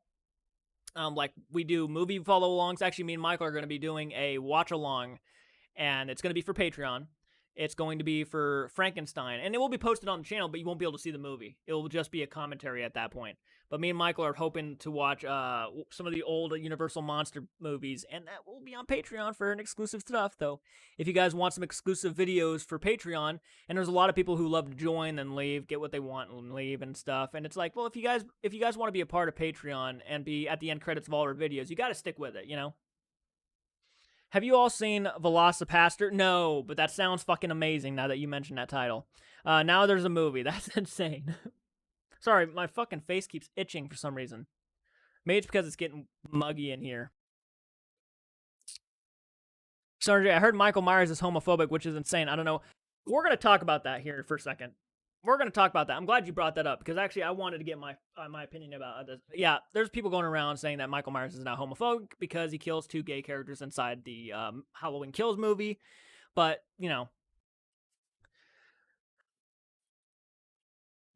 Like we do movie follow-alongs. Actually, me and Michael are going to be doing a watch-along, and it's going to be for Patreon. It's going to be for Frankenstein, and it will be posted on the channel, but you won't be able to see the movie. It will just be a commentary at that point. But me and Michael are hoping to watch some of the old Universal Monster movies, and that will be on Patreon for an exclusive stuff, though. If you guys want some exclusive videos for Patreon, and there's a lot of people who love to join and leave, get what they want and leave and stuff, and it's like, well, if you guys want to be a part of Patreon and be at the end credits of all our videos, you got to stick with it, you know? Have you all seen Velocipaster? No, but that sounds fucking amazing now that you mentioned that title. Now there's a movie. That's insane. Sorry, my fucking face keeps itching for some reason. Maybe it's because it's getting muggy in here. Sorry, I heard Michael Myers is homophobic, which is insane. I don't know. We're going to talk about that here for a second. We're going to talk about that. I'm glad you brought that up because actually I wanted to get my opinion about this. Yeah, there's people going around saying that Michael Myers is not homophobic because he kills 2 gay characters inside the Halloween Kills movie. But, you know,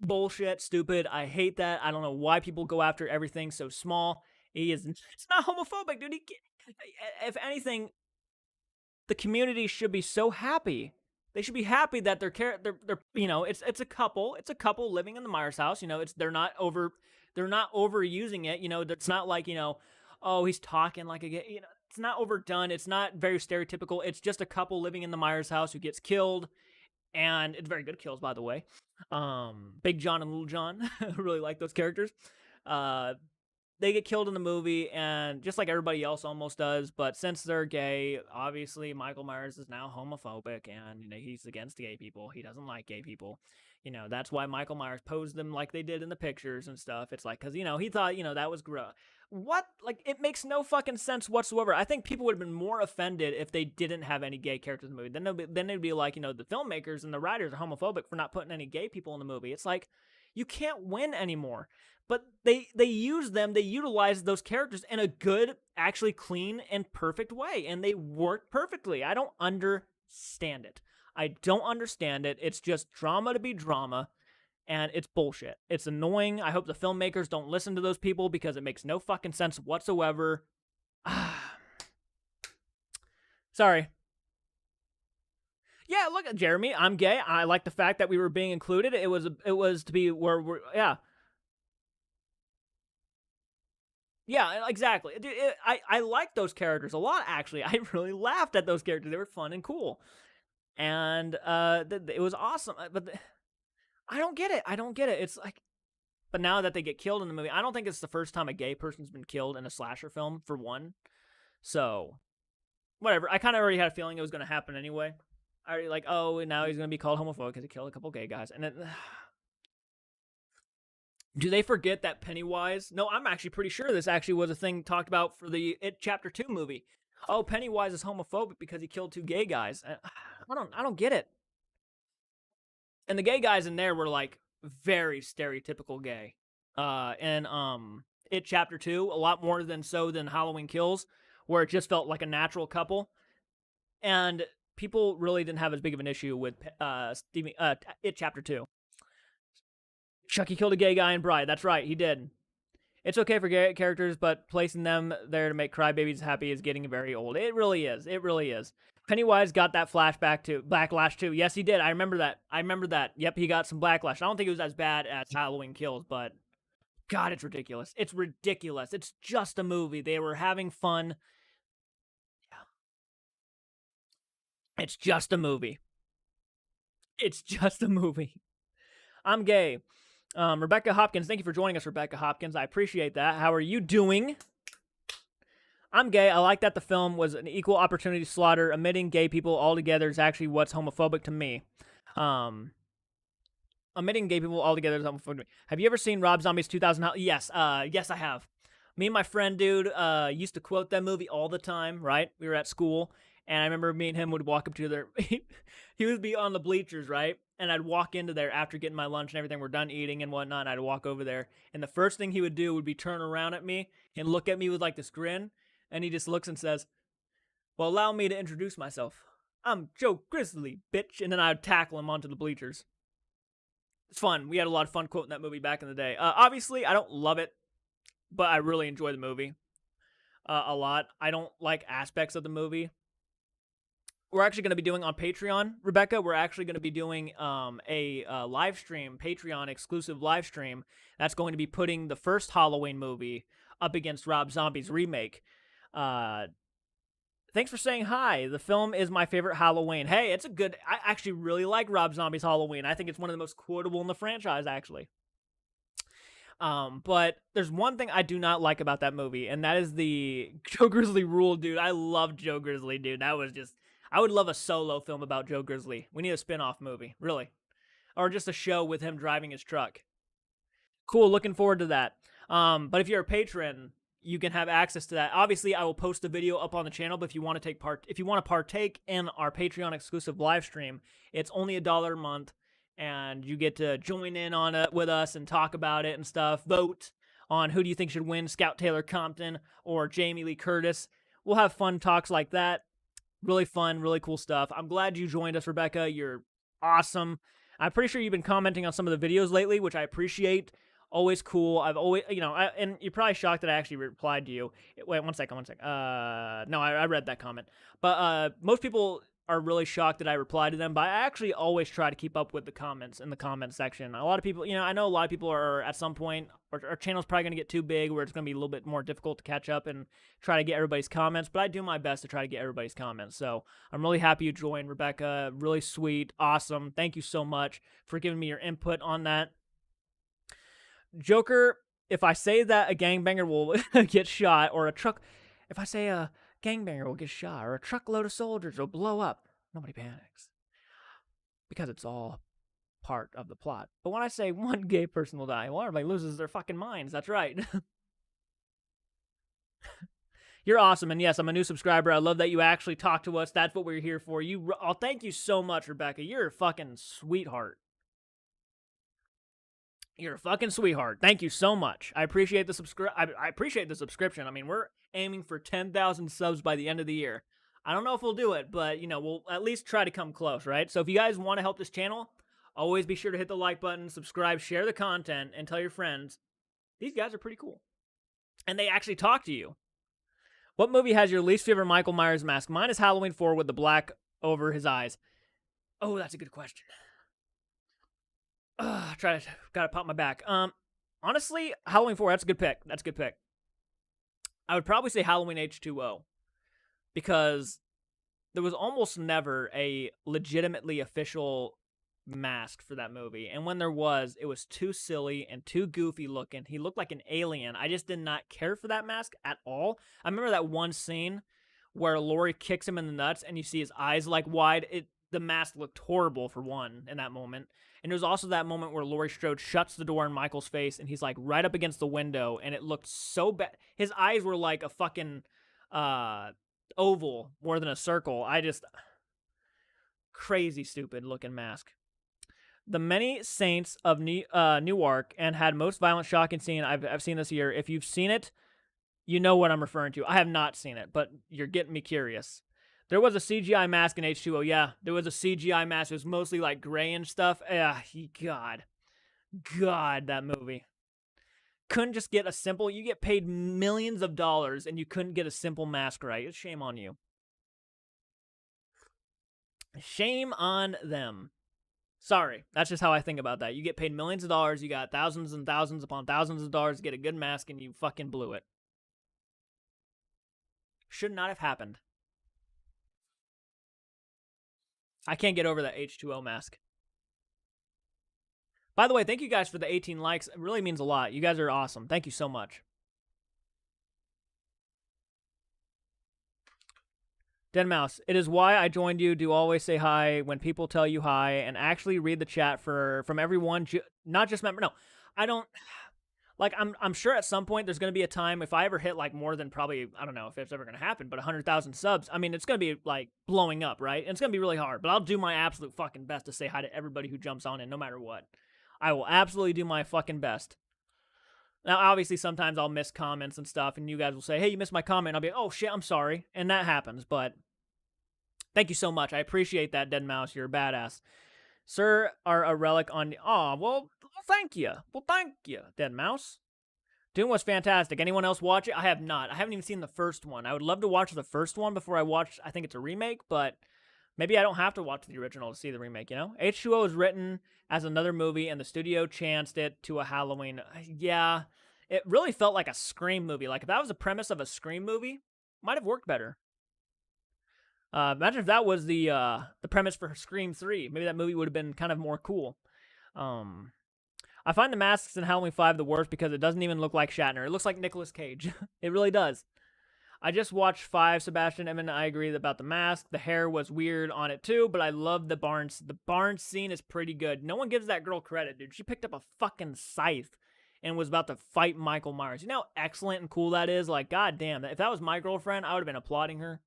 bullshit, stupid. I hate that. I don't know why people go after everything so small. It's not homophobic, dude. If anything, the community should be so happy. They should be happy that they're you know, it's a couple living in the Myers house, you know, they're not overusing it, you know, it's not like, you know, oh, he's talking like a gay, you know, it's not overdone, it's not very stereotypical, it's just a couple living in the Myers house who gets killed, and it's very good kills, by the way. Big John and Little John, I really like those characters. They get killed in the movie, and just like everybody else almost does, but since they're gay, obviously Michael Myers is now homophobic, and you know, he's against gay people. He doesn't like gay people. You know, that's why Michael Myers posed them like they did in the pictures and stuff. It's like, because, you know, he thought, you know, that was gross. What? Like, it makes no fucking sense whatsoever. I think people would have been more offended if they didn't have any gay characters in the movie. Then they'd be like, you know, the filmmakers and the writers are homophobic for not putting any gay people in the movie. It's like, you can't win anymore. But they utilize those characters in a good, actually clean and perfect way, and they work perfectly. I don't understand it. I don't understand it. It's just drama to be drama, and it's bullshit. It's annoying. I hope the filmmakers don't listen to those people because it makes no fucking sense whatsoever. Sorry. Yeah, look at Jeremy. I'm gay. I like the fact that we were being included. It was to be where we're, yeah. Yeah, exactly. Dude, I like those characters a lot, actually. I really laughed at those characters. They were fun and cool. And it was awesome. But I don't get it. It's like, but now that they get killed in the movie, I don't think it's the first time a gay person's been killed in a slasher film, for one. So, whatever. I kind of already had a feeling it was going to happen anyway. I already like, oh, now he's going to be called homophobic because he killed a couple gay guys. And then... Do they forget that Pennywise? No, I'm actually pretty sure this actually was a thing talked about for the It Chapter 2 movie. Oh, Pennywise is homophobic because he killed 2 gay guys. I don't get it. And the gay guys in there were like very stereotypical gay. And It Chapter 2, a lot more than Halloween Kills, where it just felt like a natural couple. And people really didn't have as big of an issue with It Chapter 2. Chucky killed a gay guy in Bride. That's right, he did. It's okay for gay characters, but placing them there to make crybabies happy is getting very old. It really is. It really is. Pennywise got that backlash too. Yes, he did. I remember that. Yep, he got some backlash. I don't think it was as bad as Halloween Kills, but God, it's ridiculous. It's ridiculous. It's just a movie. They were having fun. Yeah. It's just a movie. It's just a movie. I'm gay. Rebecca Hopkins, thank you for joining us, Rebecca Hopkins. I appreciate that. How are you doing? I'm gay. I like that the film was an equal opportunity slaughter. Omitting gay people altogether is actually what's homophobic to me. Omitting gay people altogether is homophobic to me. Have you ever seen Rob Zombie's 2000? Yes. Yes, I have. Me and my friend, dude, used to quote that movie all the time, right? We were at school, and I remember me and him would walk up to there. He would be on the bleachers, right? And I'd walk into there after getting my lunch and everything. We're done eating and whatnot. And I'd walk over there. And the first thing he would do would be turn around at me and look at me with like this grin. And he just looks and says, well, allow me to introduce myself. I'm Joe Grizzly, bitch. And then I'd tackle him onto the bleachers. It's fun. We had a lot of fun quoting that movie back in the day. Obviously, I don't love it, but I really enjoy the movie a lot. I don't like aspects of the movie we're actually going to be doing on Patreon, Rebecca. We're actually going to be doing a live stream, Patreon exclusive live stream. That's going to be putting the first Halloween movie up against Rob Zombie's remake. Thanks for saying hi. The film is my favorite Halloween. Hey, it's a good. I actually really like Rob Zombie's Halloween. I think it's one of the most quotable in the franchise, actually. But there's one thing I do not like about that movie, and that is the Joe Grizzly rule, dude. I love Joe Grizzly, dude. That was just. I would love a solo film about Joe Grizzly. We need a spin-off movie, really. Or just a show with him driving his truck. Cool, looking forward to that. But if you're a patron, you can have access to that. Obviously, I will post a video up on the channel, but if you want to partake in our Patreon exclusive live stream, it's only $1 a month, and you get to join in on it with us and talk about it and stuff. Vote on who do you think should win, Scout Taylor Compton or Jamie Lee Curtis. We'll have fun talks like that. Really fun, really cool stuff. I'm glad you joined us, Rebecca. You're awesome. I'm pretty sure you've been commenting on some of the videos lately, which I appreciate. Always cool. I've always, and you're probably shocked that I actually replied to you. Wait, one second. No, I read that comment. But most people are really shocked that I replied to them, but I actually always try to keep up with the comments in the comment section. A lot of people, I know a lot of people are at some point, our channel's probably going to get too big where it's going to be a little bit more difficult to catch up and try to get everybody's comments, but I do my best to try to get everybody's comments. So I'm really happy you joined, Rebecca. Really sweet. Awesome. Thank you so much for giving me your input on that. Joker, if I say that a gangbanger will get shot, or if I say a gangbanger will get shot, or a truckload of soldiers will blow up, nobody panics. Because it's all part of the plot. But when I say one gay person will die, well, everybody loses their fucking minds. That's right. You're awesome, and yes, I'm a new subscriber. I love that you actually talk to us. That's what we're here for. Thank you so much, Rebecca. You're a fucking sweetheart. You're a fucking sweetheart. Thank you so much. I appreciate the I appreciate the subscription. I mean, we're aiming for 10,000 subs by the end of the year. I don't know if we'll do it, but, we'll at least try to come close, right? So if you guys want to help this channel, always be sure to hit the like button, subscribe, share the content, and tell your friends. These guys are pretty cool. And they actually talk to you. What movie has your least favorite Michael Myers mask? Mine is Halloween 4 with the black over his eyes. Oh, that's a good question. Gotta pop my back. Honestly, Halloween 4, that's a good pick. I would probably say Halloween H2O. Because there was almost never a legitimately official mask for that movie. And when there was, it was too silly and too goofy looking. He looked like an alien. I just did not care for that mask at all. I remember that one scene where Laurie kicks him in the nuts and you see his eyes like wide. The mask looked horrible for one in that moment. And there was also that moment where Laurie Strode shuts the door in Michael's face and he's like right up against the window and it looked so bad. His eyes were like a fucking oval more than a circle. Crazy stupid looking mask. The Many Saints of Newark and had most violent shocking scene I've seen this year. If you've seen it, you know what I'm referring to. I have not seen it, but you're getting me curious. There was a CGI mask in H2O. Yeah, there was a CGI mask. It was mostly like gray and stuff. God, that movie. Couldn't just get a simple, you get paid millions of dollars and you couldn't get a simple mask right. It's shame on you. Shame on them. Sorry, that's just how I think about that. You get paid millions of dollars, you got thousands and thousands upon thousands of dollars to get a good mask and you fucking blew it. Should not have happened. I can't get over that H2O mask. By the way, thank you guys for the 18 likes. It really means a lot. You guys are awesome. Thank you so much. Deadmau5, it is why I joined you. Do always say hi when people tell you hi and actually read the chat from everyone, not just member. No, I don't. Like, I'm sure at some point there's going to be a time if I ever hit, like, more than probably, I don't know if it's ever going to happen, but 100,000 subs, I mean, it's going to be, like, blowing up, right? And it's going to be really hard, but I'll do my absolute fucking best to say hi to everybody who jumps on in, no matter what. I will absolutely do my fucking best. Now, obviously, sometimes I'll miss comments and stuff, and you guys will say, hey, you missed my comment, and I'll be like, oh, shit, I'm sorry, and that happens, but thank you so much. I appreciate that, Deadmau5. You're a badass. Sir are a relic on... Aw, well, thank you. Well, thank you, Deadmau5. Doom was fantastic. Anyone else watch it? I have not. I haven't even seen the first one. I would love to watch the first one before I watch... I think it's a remake, but Maybe I don't have to watch the original to see the remake, H2O was written as another movie, and the studio chanced it to a Halloween. Yeah, it really felt like a Scream movie. Like, if that was the premise of a Scream movie, might have worked better. Imagine if that was the premise for Scream 3. Maybe that movie would have been kind of more cool. I find the masks in Halloween 5 the worst because it doesn't even look like Shatner. It looks like Nicolas Cage. It really does. I just watched 5, Sebastian. I agree about the mask. The hair was weird on it too, but I love the barns. The barn scene is pretty good. No one gives that girl credit, dude. She picked up a fucking scythe and was about to fight Michael Myers. You know how excellent and cool that is? Like, goddamn. If that was my girlfriend, I would have been applauding her.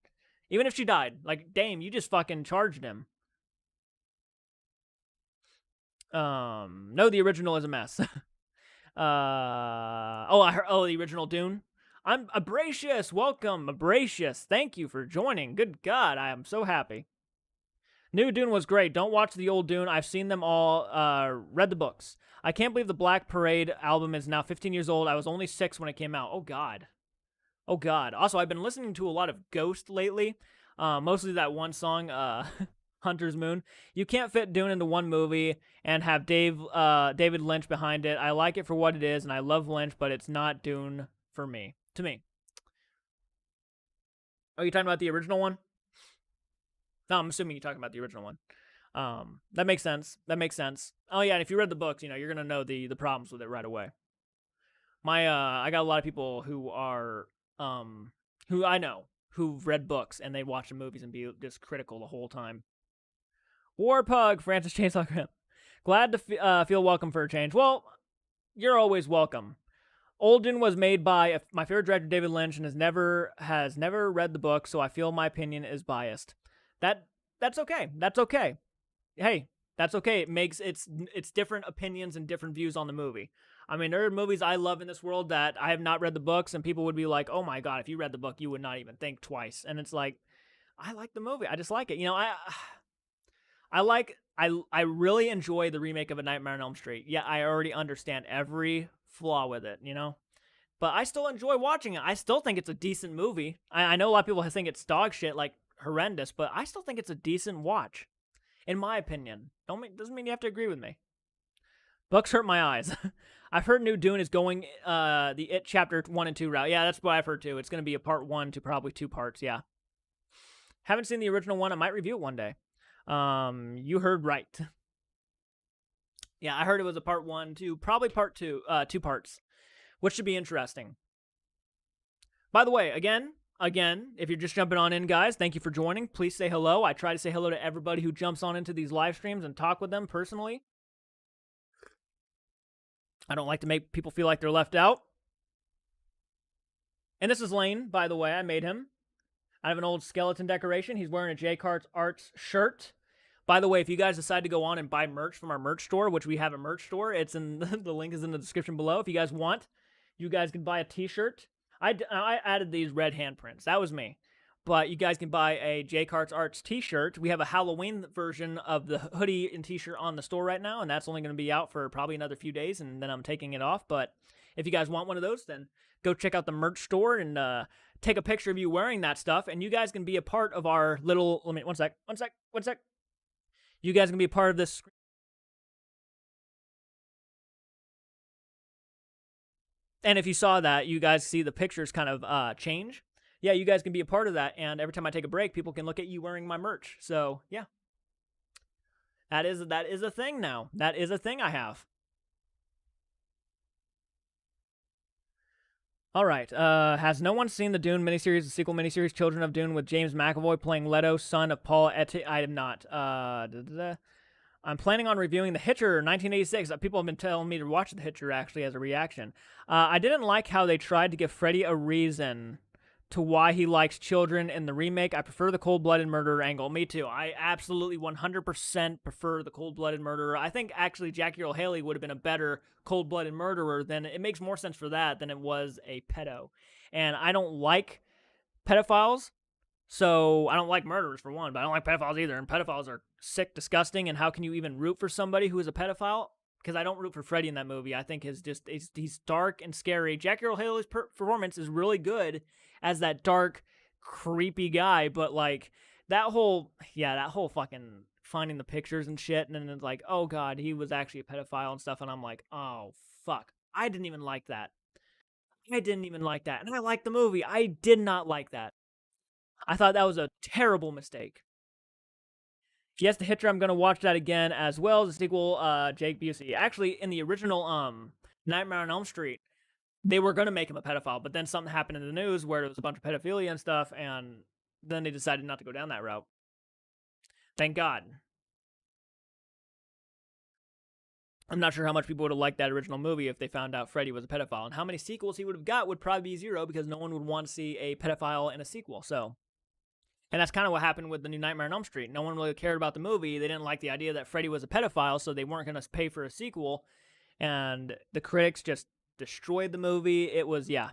Even if she died. Like, Dame, you just fucking charged him. No, the original is a mess. The original Dune. I'm Abracious. Welcome, Abracious. Thank you for joining. Good God, I am so happy. New Dune was great. Don't watch the old Dune. I've seen them all. Read the books. I can't believe the Black Parade album is now 15 years old. I was only 6 when it came out. Oh, God. Oh, God. Also, I've been listening to a lot of Ghost lately. Mostly that one song, Hunter's Moon. You can't fit Dune into one movie and have David Lynch behind it. I like it for what it is, and I love Lynch, but it's not Dune for me. To me. Oh, you talking about the original one? No, I'm assuming you're talking about the original one. That makes sense. That makes sense. Oh, yeah, and if you read the books, you're going to know the problems with it right away. I got a lot of people who are, who I know, who've read books, and they watch the movies and be just critical the whole time. Warpug, Francis Chainsaw Grip. Glad to feel welcome for a change. Well, you're always welcome. Old Dune was made by my favorite director, David Lynch, and has never read the book, so I feel my opinion is biased. That's okay. That's okay. Hey, that's okay. It makes it's different opinions and different views on the movie. I mean, there are movies I love in this world that I have not read the books, and people would be like, "Oh my God, if you read the book, you would not even think twice." And it's like, I like the movie. I just like it. I really enjoy the remake of A Nightmare on Elm Street. Yeah, I already understand every flaw with it, but I still enjoy watching it. I still think it's a decent movie. I know a lot of people think it's dog shit, like horrendous, but I still think it's a decent watch, in my opinion. Doesn't mean you have to agree with me. Books hurt my eyes. I've heard New Dune is going the It Chapter 1 and 2 route. Yeah, that's what I've heard too. It's going to be a part 1 to probably 2 parts, yeah. Haven't seen the original one. I might review it one day. You heard right. Yeah, I heard it was a part 1 to probably part 2, 2 parts, which should be interesting. By the way, again, if you're just jumping on in, guys, thank you for joining. Please say hello. I try to say hello to everybody who jumps on into these live streams and talk with them personally. I don't like to make people feel like they're left out. And this is Lane, by the way. I made him. I have an old skeleton decoration. He's wearing a JCARTS Arts shirt. By the way, if you guys decide to go on and buy merch from our merch store, which we have a merch store, it's in the link is in the description below. If you guys want, you guys can buy a t-shirt. I added these red handprints. That was me. But you guys can buy a JCARTS Arts t-shirt. We have a Halloween version of the hoodie and t-shirt on the store right now, and that's only going to be out for probably another few days, and then I'm taking it off. But if you guys want one of those, then go check out the merch store and take a picture of you wearing that stuff, and you guys can be a part of our little... One sec. You guys can be a part of this. And if you saw that, you guys see the pictures kind of change. Yeah, you guys can be a part of that. And every time I take a break, people can look at you wearing my merch. So, yeah. That is a thing now. That is a thing I have. All right. Has no one seen the Dune miniseries, the sequel miniseries, Children of Dune, with James McAvoy playing Leto, son of Paul Eti? I am not. I'm planning on reviewing The Hitcher 1986. People have been telling me to watch The Hitcher, actually, as a reaction. I didn't like how they tried to give Freddy a reason to why he likes children in the remake. I prefer the cold-blooded murderer angle. Me too. I absolutely 100% prefer the cold-blooded murderer. I think, actually, Jackie Earle Haley would have been a better cold-blooded murderer. Than it makes more sense for that than it was a pedo. And I don't like pedophiles, so I don't like murderers, for one, but I don't like pedophiles either. And pedophiles are sick, disgusting, and how can you even root for somebody who is a pedophile? Because I don't root for Freddy in that movie. I think he's dark and scary. Jackie Earle Haley's performance is really good as that dark, creepy guy, but like that whole fucking finding the pictures and shit, and then it's like, oh god, he was actually a pedophile and stuff, and I'm like, oh fuck, I didn't even like that. I didn't even like that, and I liked the movie. I did not like that. I thought that was a terrible mistake. Yes, The Hitcher. I'm gonna watch that again as well as the sequel. Jake Busey. Actually, in the original Nightmare on Elm Street, they were gonna make him a pedophile, but then something happened in the news where there was a bunch of pedophilia and stuff, and then they decided not to go down that route. Thank God. I'm not sure how much people would have liked that original movie if they found out Freddy was a pedophile, and how many sequels he would have got would probably be zero because no one would want to see a pedophile in a sequel. So, and that's kind of what happened with the new Nightmare on Elm Street. No one really cared about the movie. They didn't like the idea that Freddy was a pedophile, so they weren't going to pay for a sequel. And the critics just destroyed the movie. It was, yeah.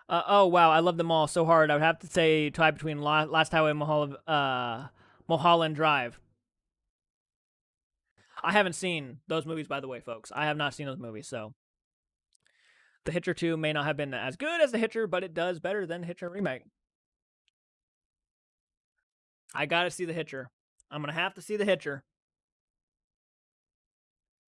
Oh, wow. I love them all so hard. I would have to say tie between Last Highway and Mulholland Drive. I haven't seen those movies, by the way, folks. I have not seen those movies, so. The Hitcher 2 may not have been as good as The Hitcher, but it does better than Hitcher Remake. I gotta see The Hitcher. I'm gonna have to see The Hitcher.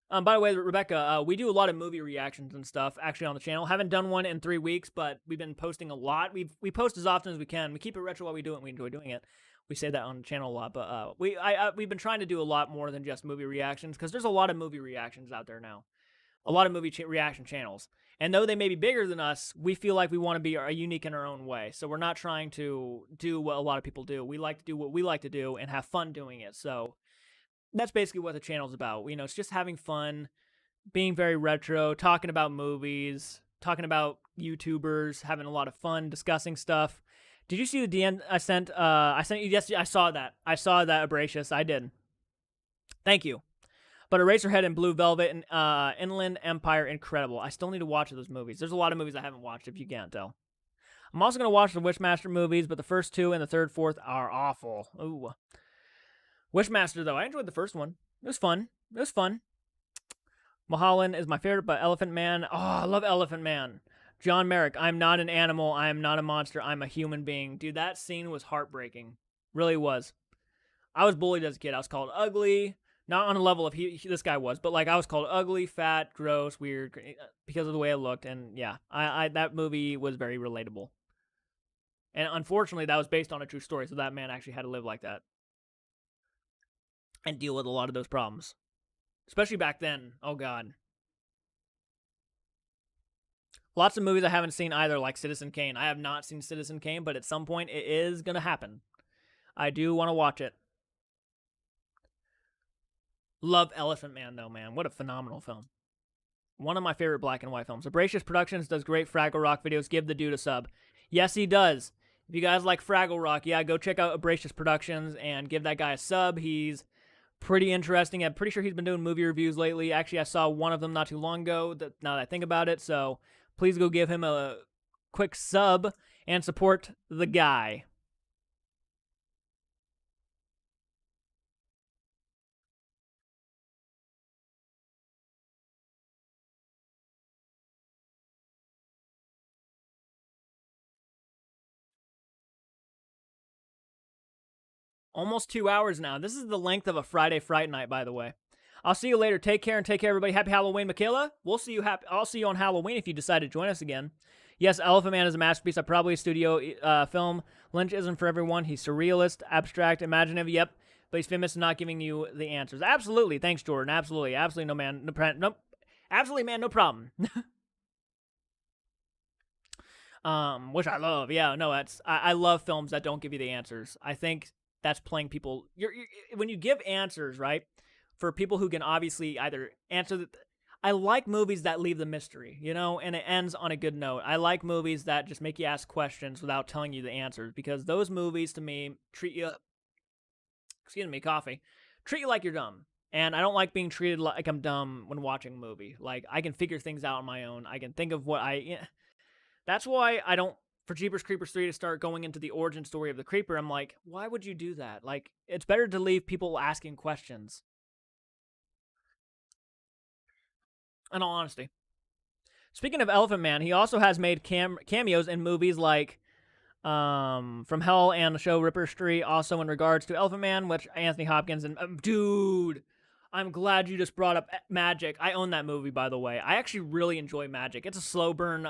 By the way, Rebecca, we do a lot of movie reactions and stuff actually on the channel. Haven't done one in 3 weeks, but we've been posting a lot. We post as often as we can. We keep it retro while we do it, and we enjoy doing it. We say that on the channel a lot, but we've been trying to do a lot more than just movie reactions because there's a lot of movie reactions out there now. A lot of movie reaction channels. And though they may be bigger than us, we feel like we want to be unique in our own way. So we're not trying to do what a lot of people do. We like to do what we like to do and have fun doing it. So that's basically what the channel's about. You know, it's just having fun, being very retro, talking about movies, talking about YouTubers, having a lot of fun, discussing stuff. Did you see the DM I sent? I sent you. Yes, I saw that. I saw that, Abracious. I did. Thank you. But Eraserhead and Blue Velvet and Inland Empire, incredible. I still need to watch those movies. There's a lot of movies I haven't watched, if you can't tell. I'm also going to watch the Wishmaster movies, but the first two and the third, fourth are awful. Ooh. Wishmaster, though, I enjoyed the first one. It was fun. It was fun. Mulholland is my favorite, but Elephant Man, oh, I love Elephant Man. John Merrick, I'm not an animal. I am not a monster. I'm a human being. Dude, that scene was heartbreaking. Really was. I was bullied as a kid. I was called ugly. Not on a level of this guy was, but like I was called ugly, fat, gross, weird because of the way I looked. And yeah, that movie was very relatable. And unfortunately, that was based on a true story. So that man actually had to live like that and deal with a lot of those problems, especially back then. Oh God. Lots of movies I haven't seen either, like Citizen Kane. I have not seen Citizen Kane, but at some point it is going to happen. I do want to watch it. Love Elephant Man, though, man. What a phenomenal film. One of my favorite black and white films. Abracious Productions does great Fraggle Rock videos. Give the dude a sub. Yes, he does. If you guys like Fraggle Rock, yeah, go check out Abracious Productions and give that guy a sub. He's pretty interesting. I'm pretty sure he's been doing movie reviews lately. Actually, I saw one of them not too long ago, now that I think about it. So please go give him a quick sub and support the guy. Almost 2 hours now. This is the length of a Friday Fright Night, by the way. I'll see you later. Take care and take care, everybody. Happy Halloween, Michaela. I'll see you on Halloween if you decide to join us again. Yes, Elephant Man is a masterpiece. Probably a studio film. Lynch isn't for everyone. He's surrealist, abstract, imaginative. Yep, but he's famous for not giving you the answers. Absolutely. Thanks, Jordan. Absolutely. Absolutely, no man. No, absolutely, man. No problem. Which I love. Yeah, no, I love films that don't give you the answers. I think that's playing people. When you give answers, right, for people who can obviously either answer. I like movies that leave the mystery, you know, and it ends on a good note. I like movies that just make you ask questions without telling you the answers, because those movies to me treat you. Excuse me, coffee. Treat you like you're dumb. And I don't like being treated like I'm dumb when watching a movie. Like, I can figure things out on my own. I can think of what that's why I don't. For Jeepers Creepers 3 to start going into the origin story of the Creeper, I'm like, why would you do that? Like, it's better to leave people asking questions. In all honesty. Speaking of Elephant Man, he also has made cameos in movies like From Hell and the show Ripper Street. Also in regards to Elephant Man, which Anthony Hopkins and dude, I'm glad you just brought up Magic. I own that movie, by the way. I actually really enjoy Magic. It's a slow burn,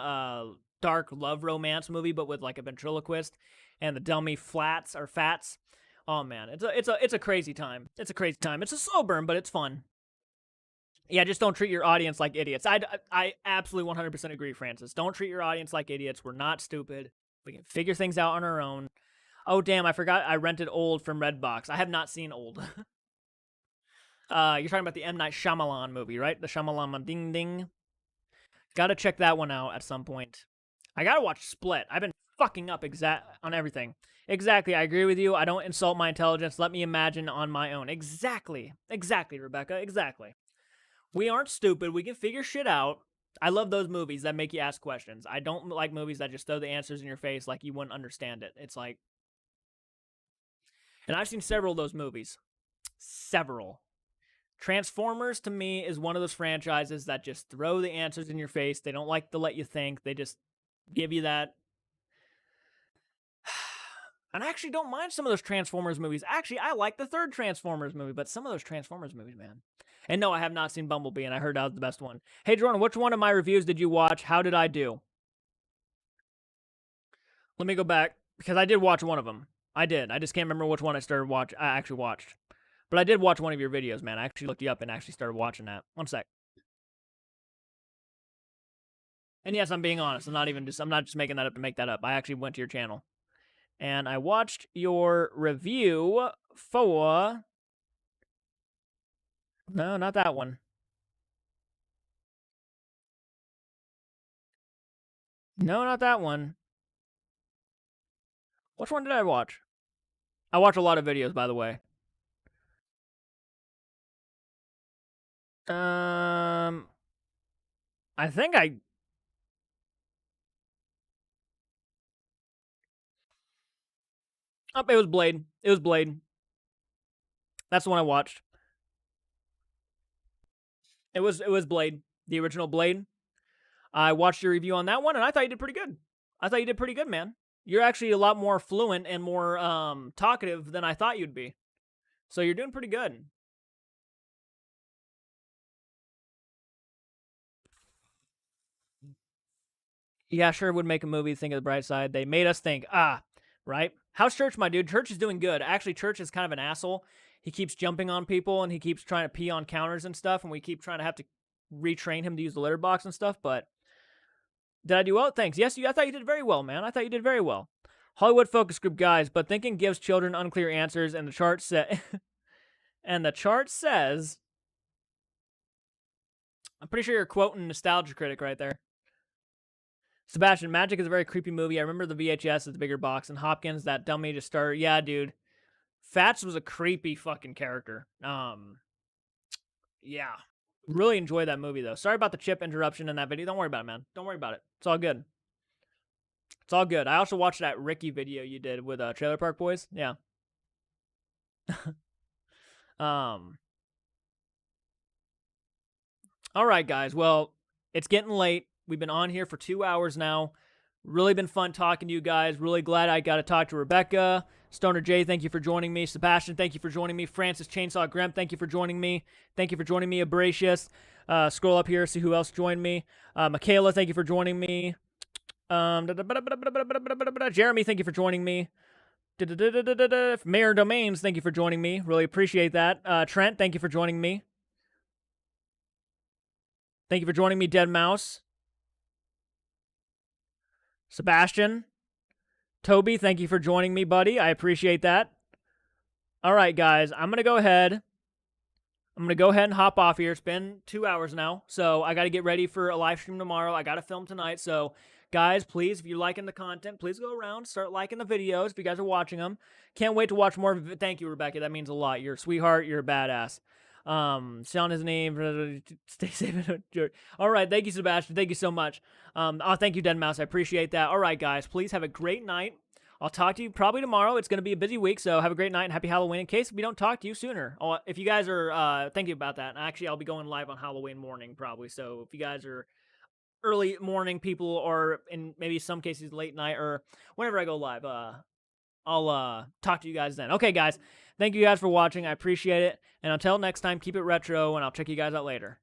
dark love romance movie, but with like a ventriloquist and the dummy Fats. Oh man, it's a crazy time. It's a crazy time. It's a slow burn, but it's fun. Yeah, just don't treat your audience like idiots. I absolutely 100% agree, Francis. Don't treat your audience like idiots. We're not stupid. We can figure things out on our own. Oh, damn, I forgot I rented Old from Redbox. I have not seen Old. You're talking about the M. Night Shyamalan movie, right? The Shyamalan Ding Ding. Gotta check that one out at some point. I gotta watch Split. I've been fucking up on everything. Exactly, I agree with you. I don't insult my intelligence. Let me imagine on my own. Exactly, Rebecca, exactly. We aren't stupid. We can figure shit out. I love those movies that make you ask questions. I don't like movies that just throw the answers in your face like you wouldn't understand it. It's like... And I've seen several of those movies. Several. Transformers, to me, is one of those franchises that just throw the answers in your face. They don't like to let you think. They just give you that... And I actually don't mind some of those Transformers movies. Actually, I like the third Transformers movie, but some of those Transformers movies, man. And no, I have not seen Bumblebee, and I heard that was the best one. Hey, Jordan, which one of my reviews did you watch? How did I do? Let me go back, because I did watch one of them. I did. I just can't remember which one I actually watched. But I did watch one of your videos, man. I actually looked you up and actually started watching that. One sec. And yes, I'm being honest. I'm not just making that up to make that up. I actually went to your channel. And I watched your review for... No, not that one. No, not that one. Which one did I watch? I watch a lot of videos, by the way. I think I... Oh, it was Blade. It was Blade. That's the one I watched. It was Blade. The original Blade. I watched your review on that one, and I thought you did pretty good. I thought you did pretty good, man. You're actually a lot more fluent and more talkative than I thought you'd be. So you're doing pretty good. Yeah, sure would make a movie, think of the bright side. They made us think, right? How's Church, my dude? Church is doing good. Actually, Church is kind of an asshole. He keeps jumping on people, and he keeps trying to pee on counters and stuff, and we keep trying to have to retrain him to use the letterbox and stuff, but... Did I do well? Thanks. Yes, I thought you did very well, man. I thought you did very well. Hollywood focus group guys, but thinking gives children unclear answers, and the chart and the chart says... I'm pretty sure you're quoting Nostalgia Critic right there. Sebastian, Magic is a very creepy movie. I remember the VHS is the bigger box, and Hopkins, that dummy just started. Yeah, dude. Fats was a creepy fucking character. Yeah. Really enjoyed that movie, though. Sorry about the chip interruption in that video. Don't worry about it, man. Don't worry about it. It's all good. It's all good. I also watched that Ricky video you did with Trailer Park Boys. Yeah. All right, guys. Well, it's getting late. We've been on here for 2 hours now. Really been fun talking to you guys. Really glad I got to talk to Rebecca. Stoner J, thank you for joining me. Sebastian, thank you for joining me. Francis Chainsaw Gremp, thank you for joining me. Thank you for joining me. Abracious. Scroll up here, see who else joined me. Michaela, thank you for joining me. Jeremy, thank you for joining me. Mayor Domains, thank you for joining me. Really appreciate that. Trent, thank you for joining me. Thank you for joining me, Dead Mouse. Sebastian. Toby, thank you for joining me, buddy. I appreciate that. All right, guys, I'm going to go ahead and hop off here. It's been 2 hours now, so I got to get ready for a live stream tomorrow. I got to film tonight, so guys, please, if you're liking the content, please go around, start liking the videos if you guys are watching them. Can't wait to watch more. Thank you, Rebecca. That means a lot. You're a sweetheart. You're a badass. Sound his name. Stay safe. All right. Thank you, Sebastian. Thank you so much. Thank you, Dead Mouse. I appreciate that. All right, guys. Please have a great night. I'll talk to you probably tomorrow. It's going to be a busy week, so have a great night and happy Halloween. In case we don't talk to you sooner, if you guys are thinking about that, actually, I'll be going live on Halloween morning probably. So if you guys are early morning people, or in maybe some cases late night, or whenever I go live. I'll talk to you guys then. Okay, guys. Thank you guys for watching. I appreciate it. And until next time, keep it retro, and I'll check you guys out later.